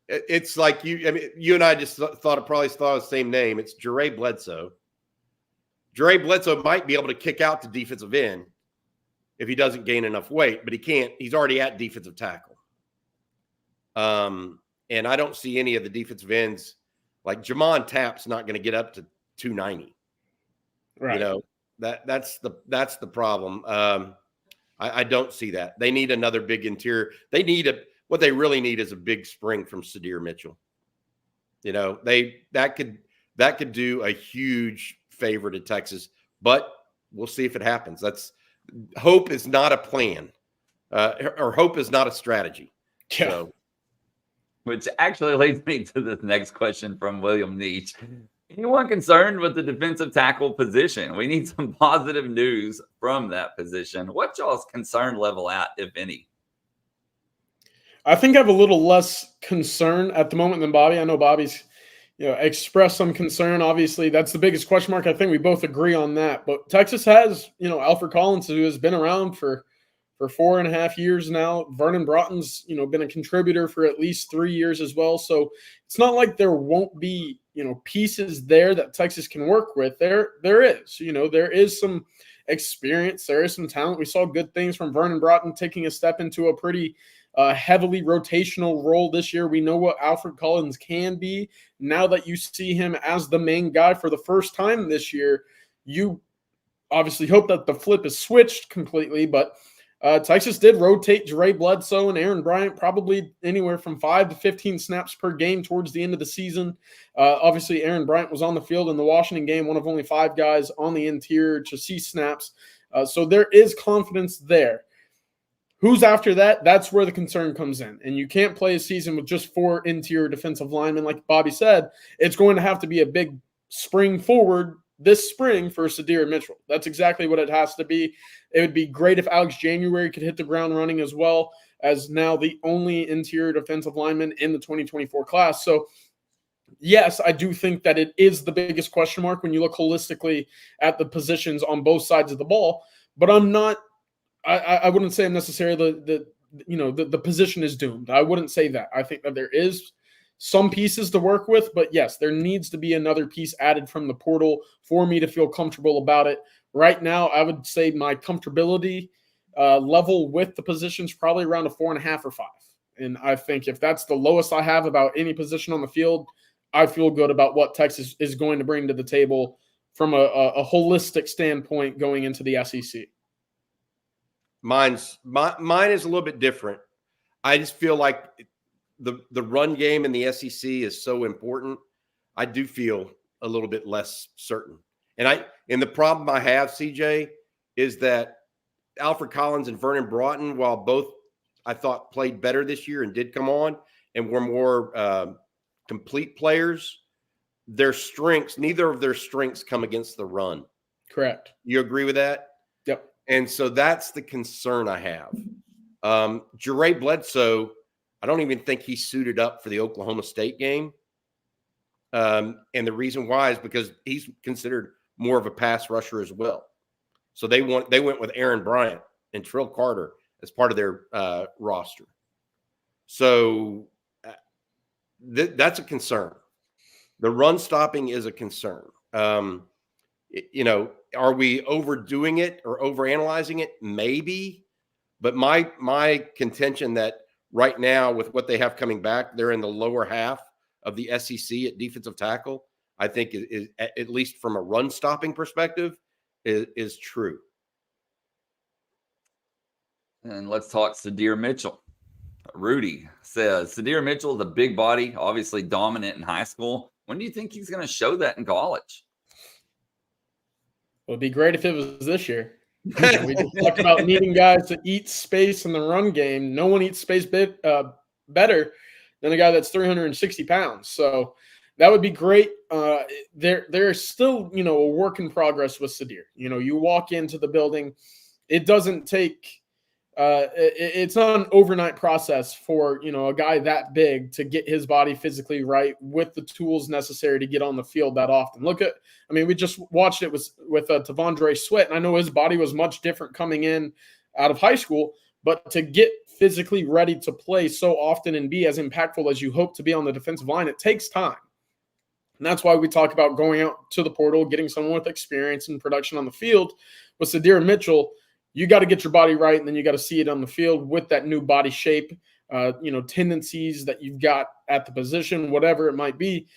It's like you and I just probably thought of the same name. It's Jure Bledsoe. Jure Bledsoe might be able to kick out to defensive end if he doesn't gain enough weight, but he can't. He's already at defensive tackle. And I don't see any of the defensive ends like Jamon Tapp's not going to get up to 290. Right. That's the problem. I don't see that. They need another big interior. What they really need is a big spring from Sadir Mitchell. That could do a huge favor to Texas, but we'll see if it happens. Hope is not a plan, or hope is not a strategy. Yeah. So, which actually leads me to this next question from William Nietzsche. Anyone concerned with the defensive tackle position? We need some positive news from that position. What's y'all's concern level at, if any? I think I have a little less concern at the moment than Bobby. I know Bobby's, expressed some concern. Obviously, that's the biggest question mark. I think we both agree on that. But Texas has, Alfred Collins, who has been around for 4.5 years now. Vernon Broughton's, been a contributor for at least 3 years as well. So it's not like there won't be, pieces there that Texas can work with. There is, there is some experience. There is some talent. We saw good things from Vernon Broughton taking a step into a pretty heavily rotational role this year. We know what Alfred Collins can be. Now that you see him as the main guy for the first time this year, you obviously hope that the flip is switched completely, but Texas did rotate Jabar Bledsoe and Aaron Bryant probably anywhere from 5 to 15 snaps per game towards the end of the season. Obviously, Aaron Bryant was on the field in the Washington game, one of only 5 guys on the interior to see snaps. So there is confidence there. Who's after that? That's where the concern comes in. And you can't play a season with just 4 interior defensive linemen. Like Bobby said, it's going to have to be a big spring forward this spring for Darrion Mitchell. That's exactly what it has to be. It would be great if Alex January could hit the ground running as well, as now the only interior defensive lineman in the 2024 class. So, yes, I do think that it is the biggest question mark when you look holistically at the positions on both sides of the ball. But I wouldn't say necessarily the position is doomed. I wouldn't say that. I think that there is some pieces to work with, but yes, there needs to be another piece added from the portal for me to feel comfortable about it. Right now, I would say my comfortability level with the positions probably around a 4.5 or 5. And I think if that's the lowest I have about any position on the field, I feel good about what Texas is going to bring to the table from a holistic standpoint going into the SEC. Mine is a little bit different. I just feel like the run game in the SEC is so important. I do feel a little bit less certain. And the problem I have, CJ, is that Alfred Collins and Vernon Broughton, while both I thought played better this year and did come on and were more complete players, neither of their strengths come against the run. Correct. You agree with that? Yep. And so that's the concern I have. Jabar Bledsoe, I don't even think he suited up for the Oklahoma State game. And the reason why is because he's considered more of a pass rusher as well. So they went with Aaron Bryant and Trill Carter as part of their roster. So that's a concern. The run stopping is a concern. Are we overdoing it or overanalyzing it? Maybe. But my contention that right now with what they have coming back, they're in the lower half of the SEC at defensive tackle, I think is at least from a run stopping perspective, is true. And let's talk Darrion Mitchell. Rudy says Darrion Mitchell is a big body, obviously dominant in high school. When do you think he's going to show that in college? It would be great if it was this year. We just talked about needing guys to eat space in the run game. No one eats space better than a guy that's 360 pounds. So that would be great. There's still, a work in progress with Sadir. You walk into the building, it doesn't take it's not an overnight process for, a guy that big to get his body physically right with the tools necessary to get on the field that often. We just watched it with Tavondre Sweat, and I know his body was much different coming in out of high school, but to get physically ready to play so often and be as impactful as you hope to be on the defensive line, it takes time. And that's why we talk about going out to the portal, getting someone with experience and production on the field. With Darrion Mitchell, you got to get your body right, and then you got to see it on the field with that new body shape, tendencies that you've got at the position, whatever it might be.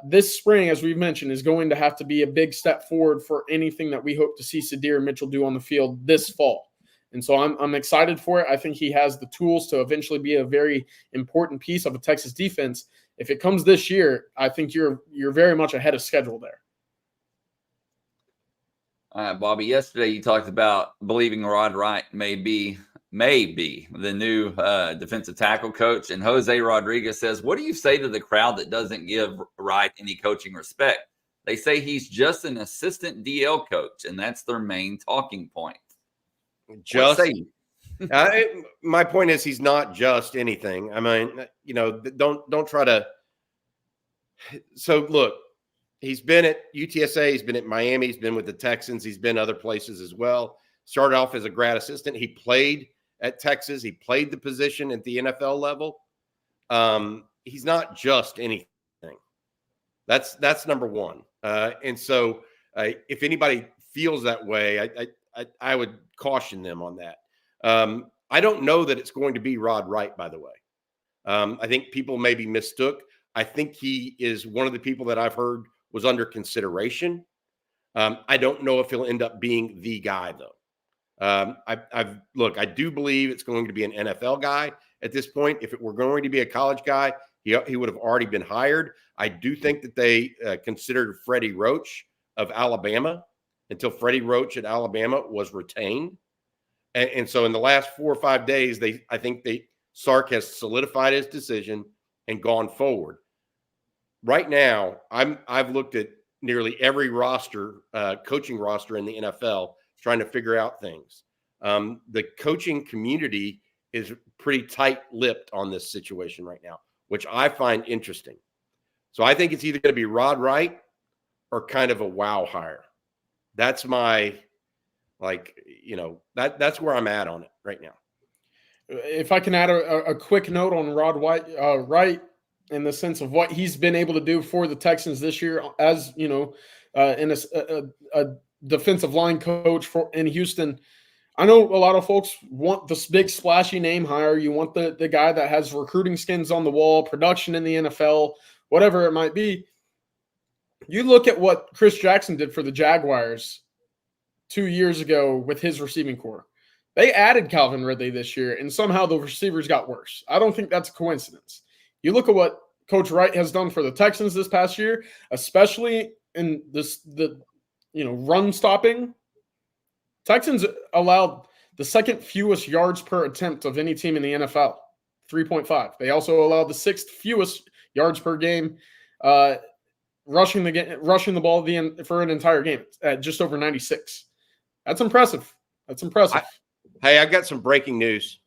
This spring, as we've mentioned, is going to have to be a big step forward for anything that we hope to see Darrion Mitchell do on the field this fall. And so I'm excited for it. I think he has the tools to eventually be a very important piece of a Texas defense. If it comes this year, I think you're very much ahead of schedule there. All right, Bobby, yesterday you talked about believing Rod Wright may be the new defensive tackle coach. And Jose Rodriguez says, what do you say to the crowd that doesn't give Wright any coaching respect? They say he's just an assistant DL coach, and that's their main talking point. My point is he's not just anything. Don't try to. So look, he's been at UTSA, he's been at Miami, he's been with the Texans, he's been other places as well. Started off as a grad assistant. He played at Texas. He played the position at the NFL level. He's not just anything. That's number one. And so if anybody feels that way, I would caution them on that. I don't know that it's going to be Rod Wright, by the way. I think people maybe mistook. I think he is one of the people that I've heard was under consideration. I don't know if he'll end up being the guy, though. I do believe it's going to be an NFL guy at this point. If it were going to be a college guy, he would have already been hired. I do think that they considered Freddie Roach of Alabama until Freddie Roach at Alabama was retained. And so in the last 4 or 5 days, I think Sark has solidified his decision and gone forward. Right now, I've looked at nearly every coaching roster in the NFL, trying to figure out things. The coaching community is pretty tight-lipped on this situation right now, which I find interesting. So I think it's either going to be Rod Wright or kind of a wow hire. That's my, that's where I'm at on it right now. If I can add a quick note on Rod Wright in the sense of what he's been able to do for the Texans this year, as in a defensive line coach in Houston. I know a lot of folks want this big splashy name hire. You want the guy that has recruiting skins on the wall, production in the NFL, whatever it might be. You look at what Chris Jackson did for the Jaguars 2 years ago with his receiving corps. They added Calvin Ridley this year, and somehow the receivers got worse. I don't think that's a coincidence. You look at what Coach Wright has done for the Texans this past year, especially in the run stopping. Texans allowed the second fewest yards per attempt of any team in the NFL, 3.5. They also allowed the sixth fewest yards per game, rushing the ball for an entire game at just over 96. That's impressive. I've got some breaking news.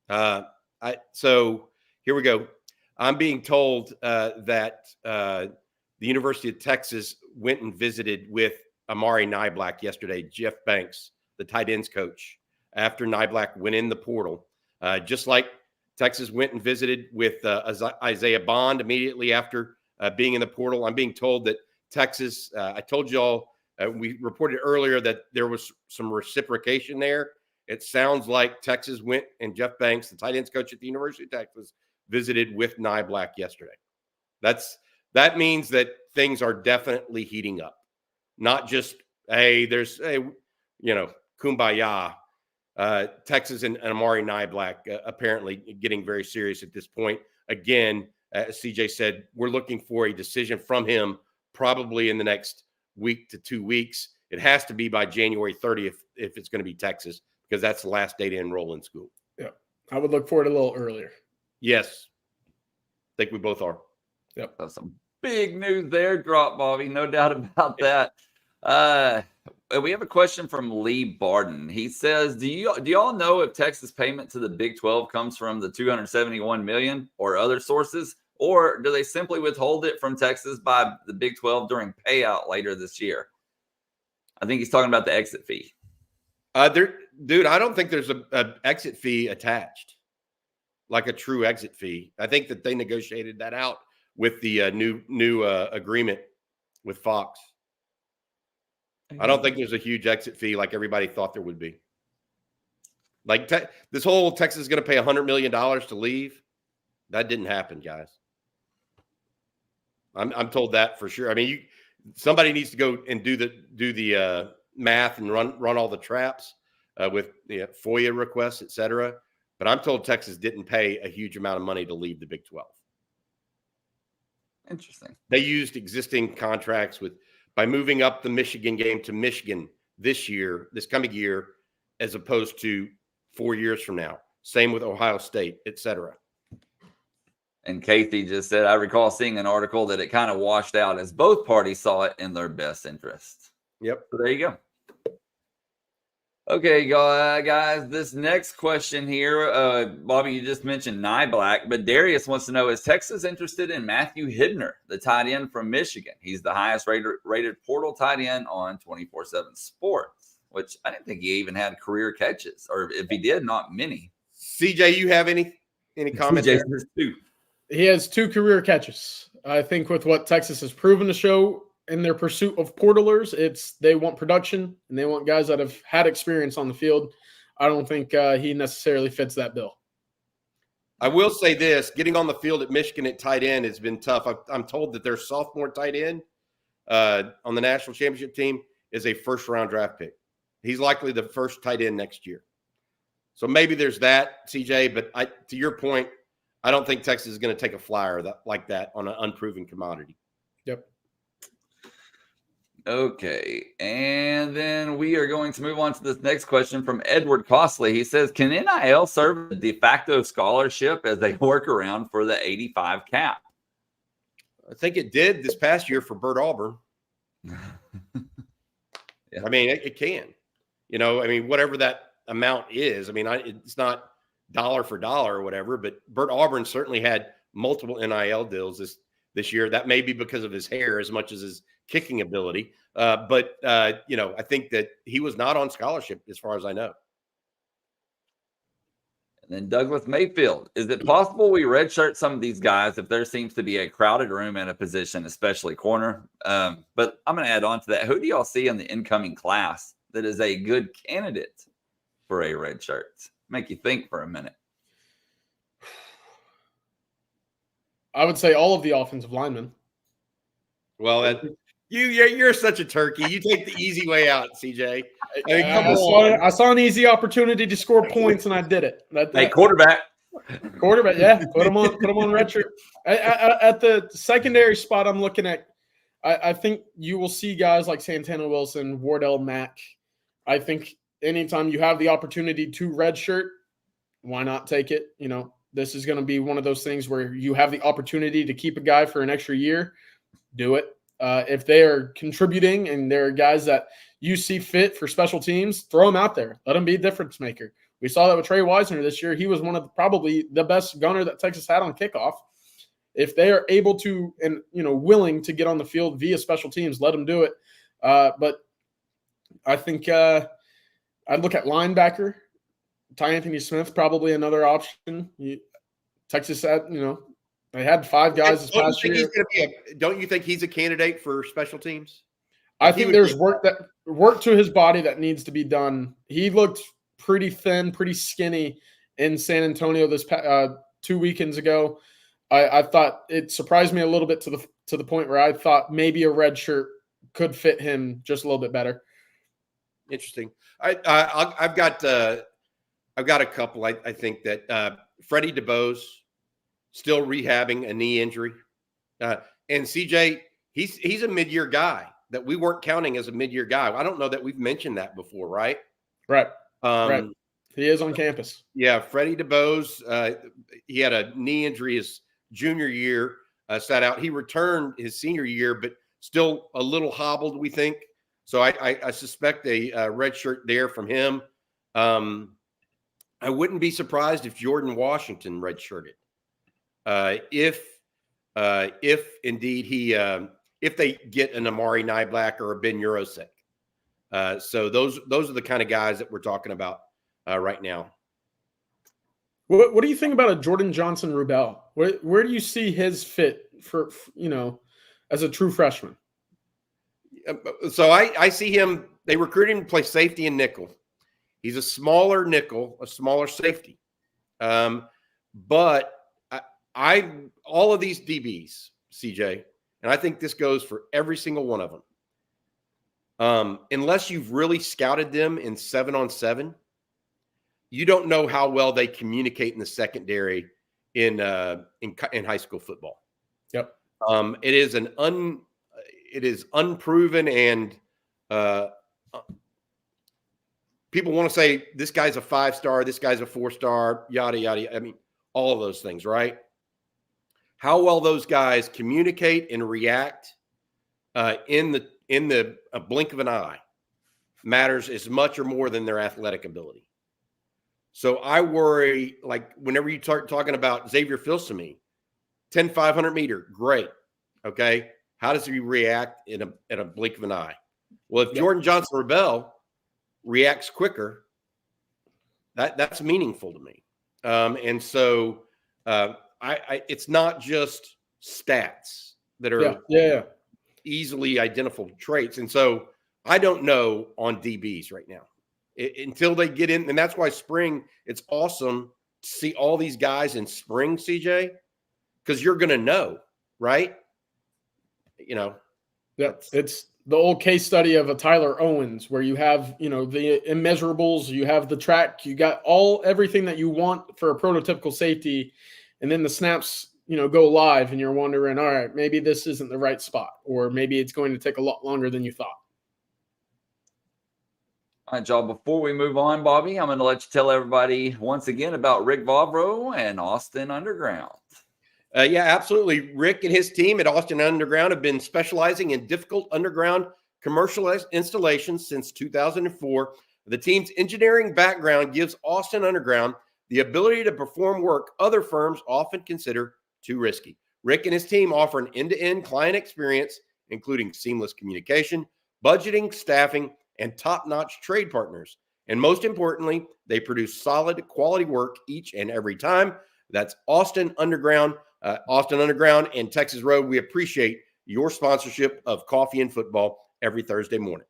So here we go. I'm being told that the University of Texas went and visited with Amari Niblack yesterday, Jeff Banks, the tight ends coach, after Niblack went in the portal. Just like Texas went and visited with Isaiah Bond immediately after being in the portal. I'm being told that Texas, I told you all, we reported earlier that there was some reciprocation there. It sounds like Texas went and Jeff Banks, the tight ends coach at the University of Texas, visited with Niblack yesterday. That means that things are definitely heating up. Not just, kumbaya. Texas and Amari Niblack apparently getting very serious at this point. Again, as CJ said, we're looking for a decision from him probably in the next week to 2 weeks. It has to be by January 30th if it's going to be Texas, because that's the last day to enroll in school. Yeah, I would look for it a little earlier. Yes. I think we both are. Yep. That's some big news there, drop, Bobby. No doubt about that. We have a question from Lee Barden. He says, do y'all know if Texas payment to the Big 12 comes from the $271 million or other sources, or do they simply withhold it from Texas by the Big 12 during payout later this year? I think he's talking about the exit fee. Dude, I don't think there's an exit fee attached, like a true exit fee. I think that they negotiated that out with the new agreement with Fox. I don't think there's a huge exit fee like everybody thought there would be. Like this whole Texas is going to pay $100 million to leave. That didn't happen, guys. I'm told that for sure. I mean, somebody needs to go and do the math and run all the traps with FOIA requests, et cetera. But I'm told Texas didn't pay a huge amount of money to leave the Big 12. Interesting. They used existing contracts by moving up the Michigan game to Michigan this coming year, as opposed to 4 years from now. Same with Ohio State, et cetera. And Kathy just said, I recall seeing an article that it kind of washed out as both parties saw it in their best interest. Yep. So there you go. Okay, guys, this next question here, Bobby, you just mentioned Niblack, but Darius wants to know, is Texas interested in Matthew Hibner, the tight end from Michigan? He's the highest rated portal tight end on 24/7 Sports, which I didn't think he even had career catches, or if he did, not many. CJ, you have any comments? He has 2 career catches. I think with what Texas has proven to show in their pursuit of portalers, they want production and they want guys that have had experience on the field. I don't think he necessarily fits that bill. I will say this: getting on the field at Michigan at tight end has been tough. I'm told that their sophomore tight end on the national championship team is a first-round draft pick. He's likely the first tight end next year. So maybe there's that, CJ. But to your point, I don't think Texas is going to take a flyer like that on an unproven commodity. Yep. Okay, and then we are going to move on to this next question from Edward Costley. He says, can NIL serve a de facto scholarship as a workaround for the 85 cap? I think it did this past year for Bert Auburn. Yeah. I mean, it can. Whatever that amount is. I mean, it's not dollar for dollar or whatever, but Bert Auburn certainly had multiple NIL deals this year. That may be because of his hair as much as his kicking ability. But I think that he was not on scholarship as far as I know. And then Douglas Mayfield, is it possible we redshirt some of these guys if there seems to be a crowded room at a position, especially corner? But I'm going to add on to that. Who do y'all see in the incoming class that is a good candidate for a redshirt? Make you think for a minute. I would say all of the offensive linemen. Well, you're such a turkey. You take the easy way out, CJ. I mean, come on. I saw an easy opportunity to score points, and I did it. Hey, quarterback. Quarterback, yeah. Put him on red shirt. At the secondary spot I'm looking at, I think you will see guys like Santana Wilson, Wardell Mack. I think anytime you have the opportunity to redshirt, why not take it? This is going to be one of those things where you have the opportunity to keep a guy for an extra year. Do it. If they are contributing and there are guys that you see fit for special teams, throw them out there. Let them be a difference maker. We saw that with Trey Wisner this year. He was one of probably the best gunner that Texas had on kickoff. If they are able to and willing to get on the field via special teams, let them do it. But I think I'd look at linebacker. Ty Anthony Smith, probably another option. Texas had, they had 5 guys this past year. Don't you think he's a candidate for special teams? I think there's work to his body that needs to be done. He looked pretty thin, pretty skinny in San Antonio this 2 weekends ago. I thought it surprised me a little bit to the point where I thought maybe a red shirt could fit him just a little bit better. Interesting. I've got a couple. I think that Freddie DeBose still rehabbing a knee injury, and CJ, he's a mid-year guy that we weren't counting as a mid-year guy. I don't know that we've mentioned that before, right? Right. Right. He is on campus. Yeah, Freddie DeBose. He had a knee injury his junior year, sat out. He returned his senior year, but still a little hobbled, we think. So I suspect a red shirt there from him. I wouldn't be surprised if Jordan Washington redshirted. If indeed if they get an Amari Niblack or a Ben Urosek. So those are the kind of guys that we're talking about right now. What do you think about a Jordan Johnson Rubel? Where do you see his fit for as a true freshman? So I see him. They recruit him to play safety and nickel. He's a smaller nickel, a smaller safety. But all of these DBs, CJ, and I think this goes for every single one of them. Unless you've really scouted them in 7-on-7, you don't know how well they communicate in the secondary in high school football. Yep. It is unproven, and people want to say this guy's a 5-star, this guy's a 4-star, yada yada. I mean, all of those things, right? How well those guys communicate and react in the blink of an eye matters as much or more than their athletic ability. So I worry, like whenever you start talking about Xavier Filsaime, 10 500-meter, great. Okay. How does he react in a blink of an eye? Well, if Jordan Johnson Rebel reacts quicker, that's meaningful to me. And so it's not just stats that are easily identifiable traits. And so I don't know on DBs right now. until they get in. And that's why spring, it's awesome to see all these guys in spring, CJ, because you're going to know, right? You know, it's the old case study of a Tyler Owens, where you have, you know, the immeasurables, you have the track, you got everything that you want for a prototypical safety, and then the snaps, you know, go live, and you're wondering, all right, maybe this isn't the right spot, or maybe it's going to take a lot longer than you thought. All right, y'all, before we move on, Bobby, I'm going to let you tell everybody once again about Rick Vavro and Austin Underground. Yeah, absolutely. Rick and his team at Austin Underground have been specializing in difficult underground commercial installations since 2004. The team's engineering background gives Austin Underground the ability to perform work other firms often consider too risky. Rick and his team offer an end-to-end client experience, including seamless communication, budgeting, staffing, and top-notch trade partners. And most importantly, they produce solid quality work each and every time. That's Austin Underground. Austin Underground and Texas Road. We appreciate your sponsorship of Coffee and Football every Thursday morning.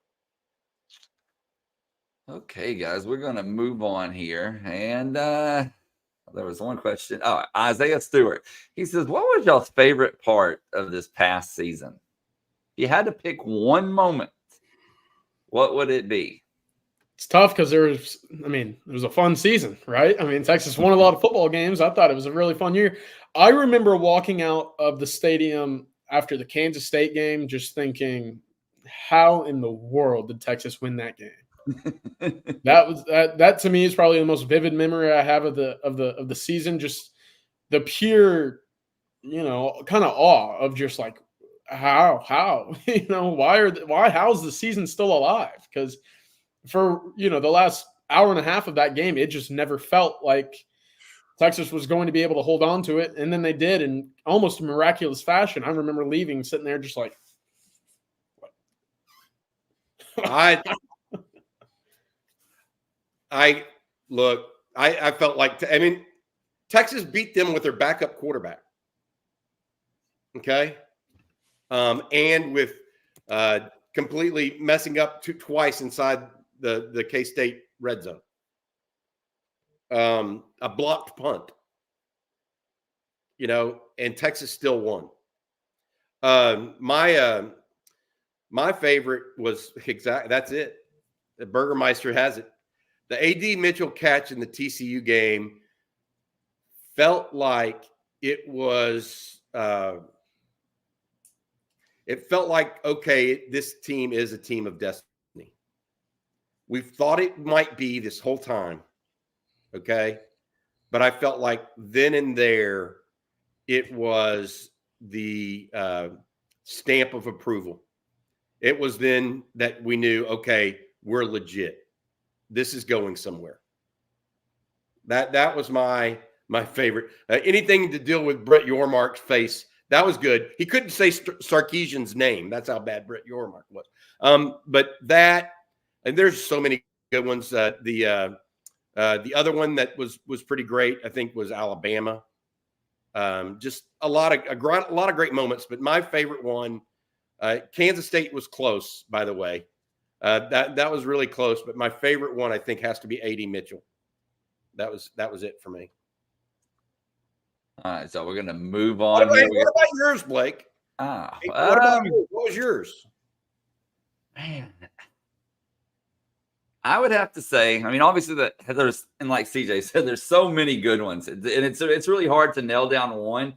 Okay, guys, we're going to move on here. And there was one question. Oh, Isaiah Stewart. He says, what was y'all's favorite part of this past season? If you had to pick one moment, what would it be? It's tough because it was a fun season, right? I mean, Texas won a lot of football games. I thought it was a really fun year. I remember walking out of the stadium after the Kansas State game just thinking, how in the world did Texas win that game? That to me is probably the most vivid memory I have of the season. Just the pure, you know, kind of awe of just like how you know, how's the season still alive? Because for, you know, the last hour and a half of that game, it just never felt like Texas was going to be able to hold on to it. And then they did in almost miraculous fashion. I remember leaving, sitting there just like, what? I felt like, Texas beat them with their backup quarterback. Okay. And with completely messing up twice inside the K-State red zone. A blocked punt, you know, and Texas still won. My favorite was that's it. The Burgermeister has it. The A.D. Mitchell catch in the TCU game felt like it was okay, this team is a team of destiny. We've thought it might be this whole time. Okay. But I felt like then and there, it was the stamp of approval. It was then that we knew, okay, we're legit. This is going somewhere. That was my favorite. Anything to deal with Brett Yormark's face, that was good. He couldn't say Sarkeesian's name. That's how bad Brett Yormark was. But that, and there's so many good ones. The other one that was pretty great, I think, was Alabama. Just a lot of great moments. But my favorite one, Kansas State was close, by the way. That was really close. But my favorite one, I think, has to be A.D. Mitchell. That was it for me. All right, so we're gonna move on. What about yours, Blake? What was yours? Man, I would have to say, I mean, obviously that there's, and like CJ said, there's so many good ones, and it's really hard to nail down one.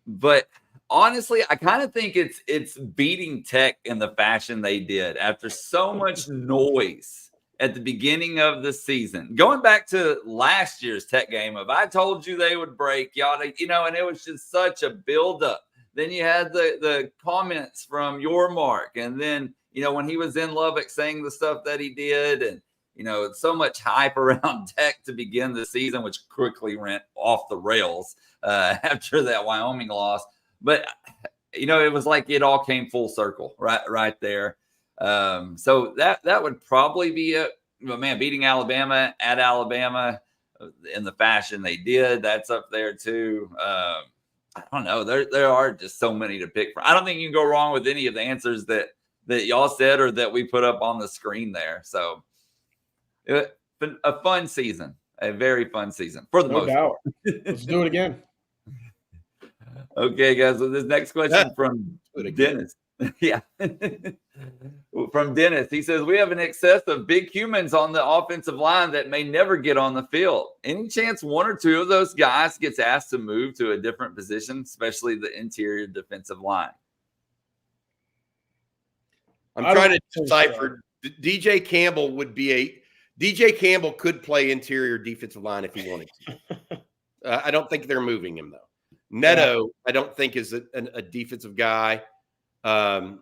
But honestly, I kind of think it's beating Tech in the fashion they did after so much noise at the beginning of the season. Going back to last year's Tech game of, I told you they would break, y'all, you know, and it was just such a buildup. Then you had the comments from Yormark, and then, you know, when he was in Lubbock saying the stuff that he did, and, you know, so much hype around Tech to begin the season, which quickly went off the rails after that Wyoming loss. But, you know, it was like it all came full circle right there. So that would probably be it. But, man, beating Alabama at Alabama in the fashion they did, that's up there too. I don't know. There are just so many to pick from. I don't think you can go wrong with any of the answers that y'all said or that we put up on the screen there. So A fun season, a very fun season for the most doubt. part. Let's do it again. Okay, guys. So this next question from Dennis. Yeah. From Dennis. He says, we have an excess of big humans on the offensive line that may never get on the field. Any chance one or two of those guys gets asked to move to a different position, especially the interior defensive line? I'm trying to decipher. DJ Campbell could play interior defensive line if he wanted to. I don't think they're moving him, though. Neto, I don't think is a defensive guy. Cam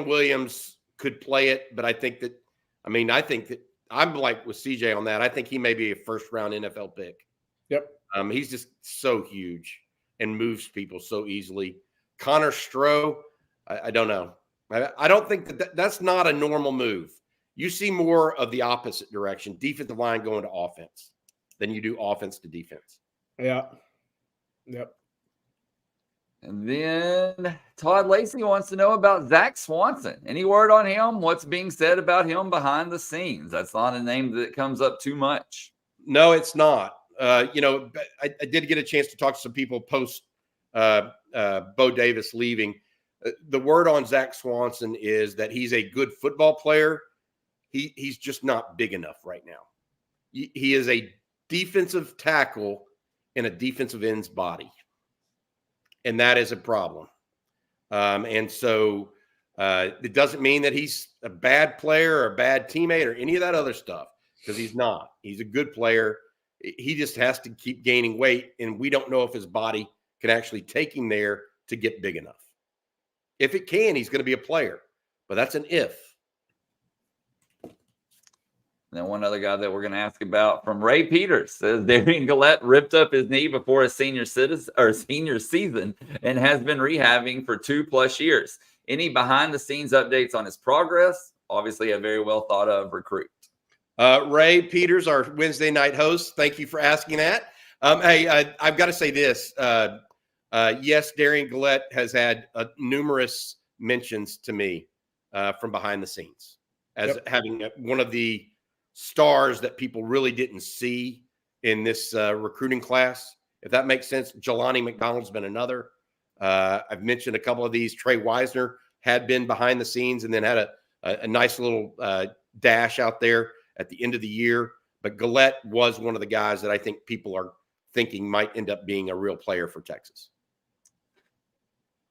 Williams could play it, but I think that I'm like with CJ on that. I think he may be a first-round NFL pick. Yep. He's just so huge and moves people so easily. Connor Stroh, I don't know. I don't think that's not a normal move. You see more of the opposite direction, defensive line going to offense, than you do offense to defense. Yeah. Yep. And then Todd Lacey wants to know about Zach Swanson. Any word on him? What's being said about him behind the scenes? That's not a name that comes up too much. No, it's not. I did get a chance to talk to some people post Bo Davis leaving. The word on Zach Swanson is that he's a good football player. He's just not big enough right now. He is a defensive tackle in a defensive end's body. And that is a problem. And so it doesn't mean that he's a bad player or a bad teammate or any of that other stuff, because he's not. He's a good player. He just has to keep gaining weight, and we don't know if his body can actually take him there to get big enough. If it can, he's going to be a player, but that's an if. Then one other guy that we're going to ask about from Ray Peters says Darrion Gullette ripped up his knee before his senior season and has been rehabbing for 2+ years. Any behind the scenes updates on his progress? Obviously a very well thought of recruit. Ray Peters, our Wednesday night host. Thank you for asking that. Hey, I've got to say this. Yes, Darrion Gullette has had numerous mentions to me from behind the scenes as having one of the stars that people really didn't see in this recruiting class, if that makes sense. Jelani McDonald's been another. I've mentioned a couple of these. Trey Wisner had been behind the scenes and then had a nice little dash out there at the end of the year. But Gullette was one of the guys that I think people are thinking might end up being a real player for Texas.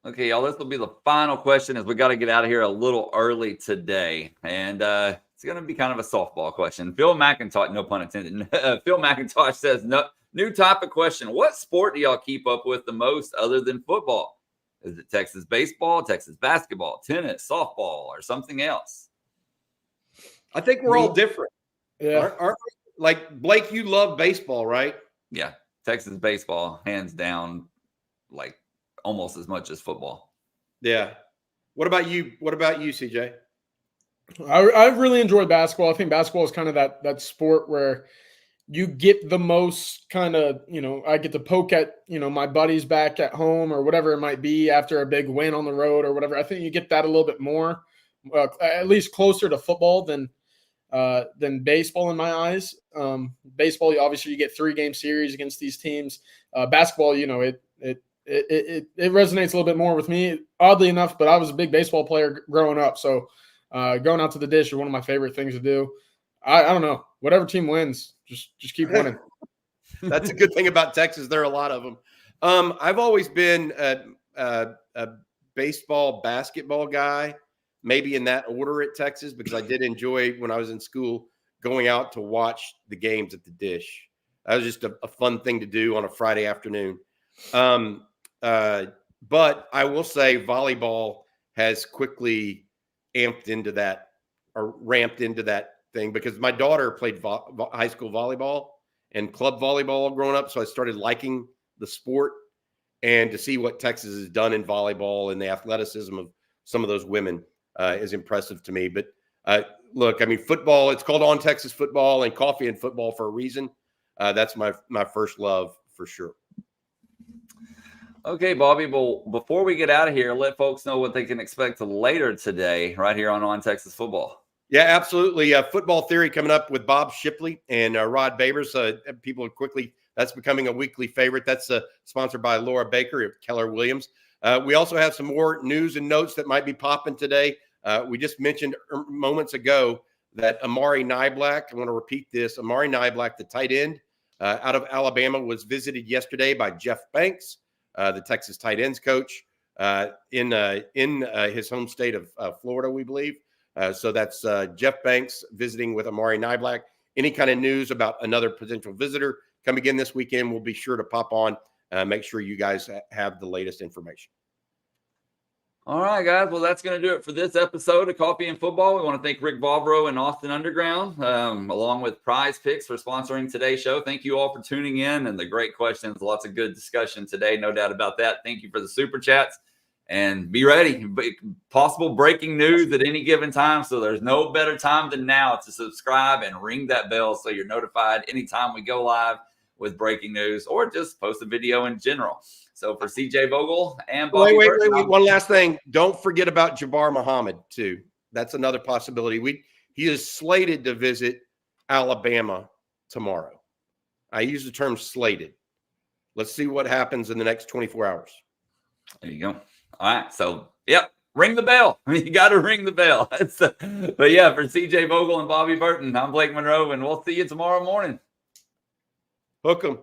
Okay, y'all, this will be the final question as we got to get out of here a little early today. And it's going to be kind of a softball question. Phil McIntosh, no pun intended. Phil McIntosh says, no, new topic question. What sport do y'all keep up with the most other than football? Is it Texas baseball, Texas basketball, tennis, softball, or something else? I think we're all different. Yeah. Aren't we? Like, Blake, you love baseball, right? Yeah, Texas baseball, hands down, like almost as much as football. Yeah. What about you? What about you, CJ? I really enjoy basketball. I think basketball is kind of that sport where you get the most kind of, I get to poke at, my buddies back at home or whatever it might be after a big win on the road or whatever. I think you get that a little bit more, at least closer to football than baseball in my eyes. Baseball, obviously you get 3-game series against these teams. Basketball, it resonates a little bit more with me, oddly enough, but I was a big baseball player growing up. So going out to the dish is one of my favorite things to do. I don't know, whatever team wins, just keep winning. That's a good thing about Texas. There are a lot of them. I've always been a baseball, basketball guy, maybe in that order at Texas, because I did enjoy when I was in school going out to watch the games at the dish. That was just a fun thing to do on a Friday afternoon. But I will say volleyball has quickly ramped into that thing, because my daughter played high school volleyball and club volleyball growing up. So I started liking the sport, and to see what Texas has done in volleyball and the athleticism of some of those women is impressive to me. But look, I mean, football, it's called On Texas Football and Coffee and Football for a reason. That's my first love for sure. Okay, Bobby, well, before we get out of here, let folks know what they can expect later today right here on Texas Football. Yeah, absolutely. Football Theory coming up with Bob Shipley and Rod Babers. People are quickly, that's becoming a weekly favorite. That's sponsored by Laura Baker of Keller Williams. We also have some more news and notes that might be popping today. We just mentioned moments ago that Amari Niblack, I want to repeat this, Amari Niblack, the tight end out of Alabama, was visited yesterday by Jeff Banks, the Texas tight ends coach, in his home state of Florida, we believe. So that's Jeff Banks visiting with Amari Niblack. Any kind of news about another potential visitor come again this weekend, we'll be sure to pop on. Make sure you guys have the latest information. All right, guys. Well, that's going to do it for this episode of Coffee and Football. We want to thank Rick Vavro and Austin Underground, along with Prize Picks, for sponsoring today's show. Thank you all for tuning in and the great questions. Lots of good discussion today. No doubt about that. Thank you for the super chats. And be ready. Possible breaking news at any given time. So there's no better time than now to subscribe and ring that bell so you're notified anytime we go live with breaking news or just post a video in general. So for CJ Vogel and Bobby wait. One last thing. Don't forget about Jabar Muhammad, too. That's another possibility. He is slated to visit Alabama tomorrow. I use the term slated. Let's see what happens in the next 24 hours. There you go. All right. So, yep. Ring the bell. You got to ring the bell. But yeah, for CJ Vogel and Bobby Burton, I'm Blake Monroe, and we'll see you tomorrow morning. Hook 'em.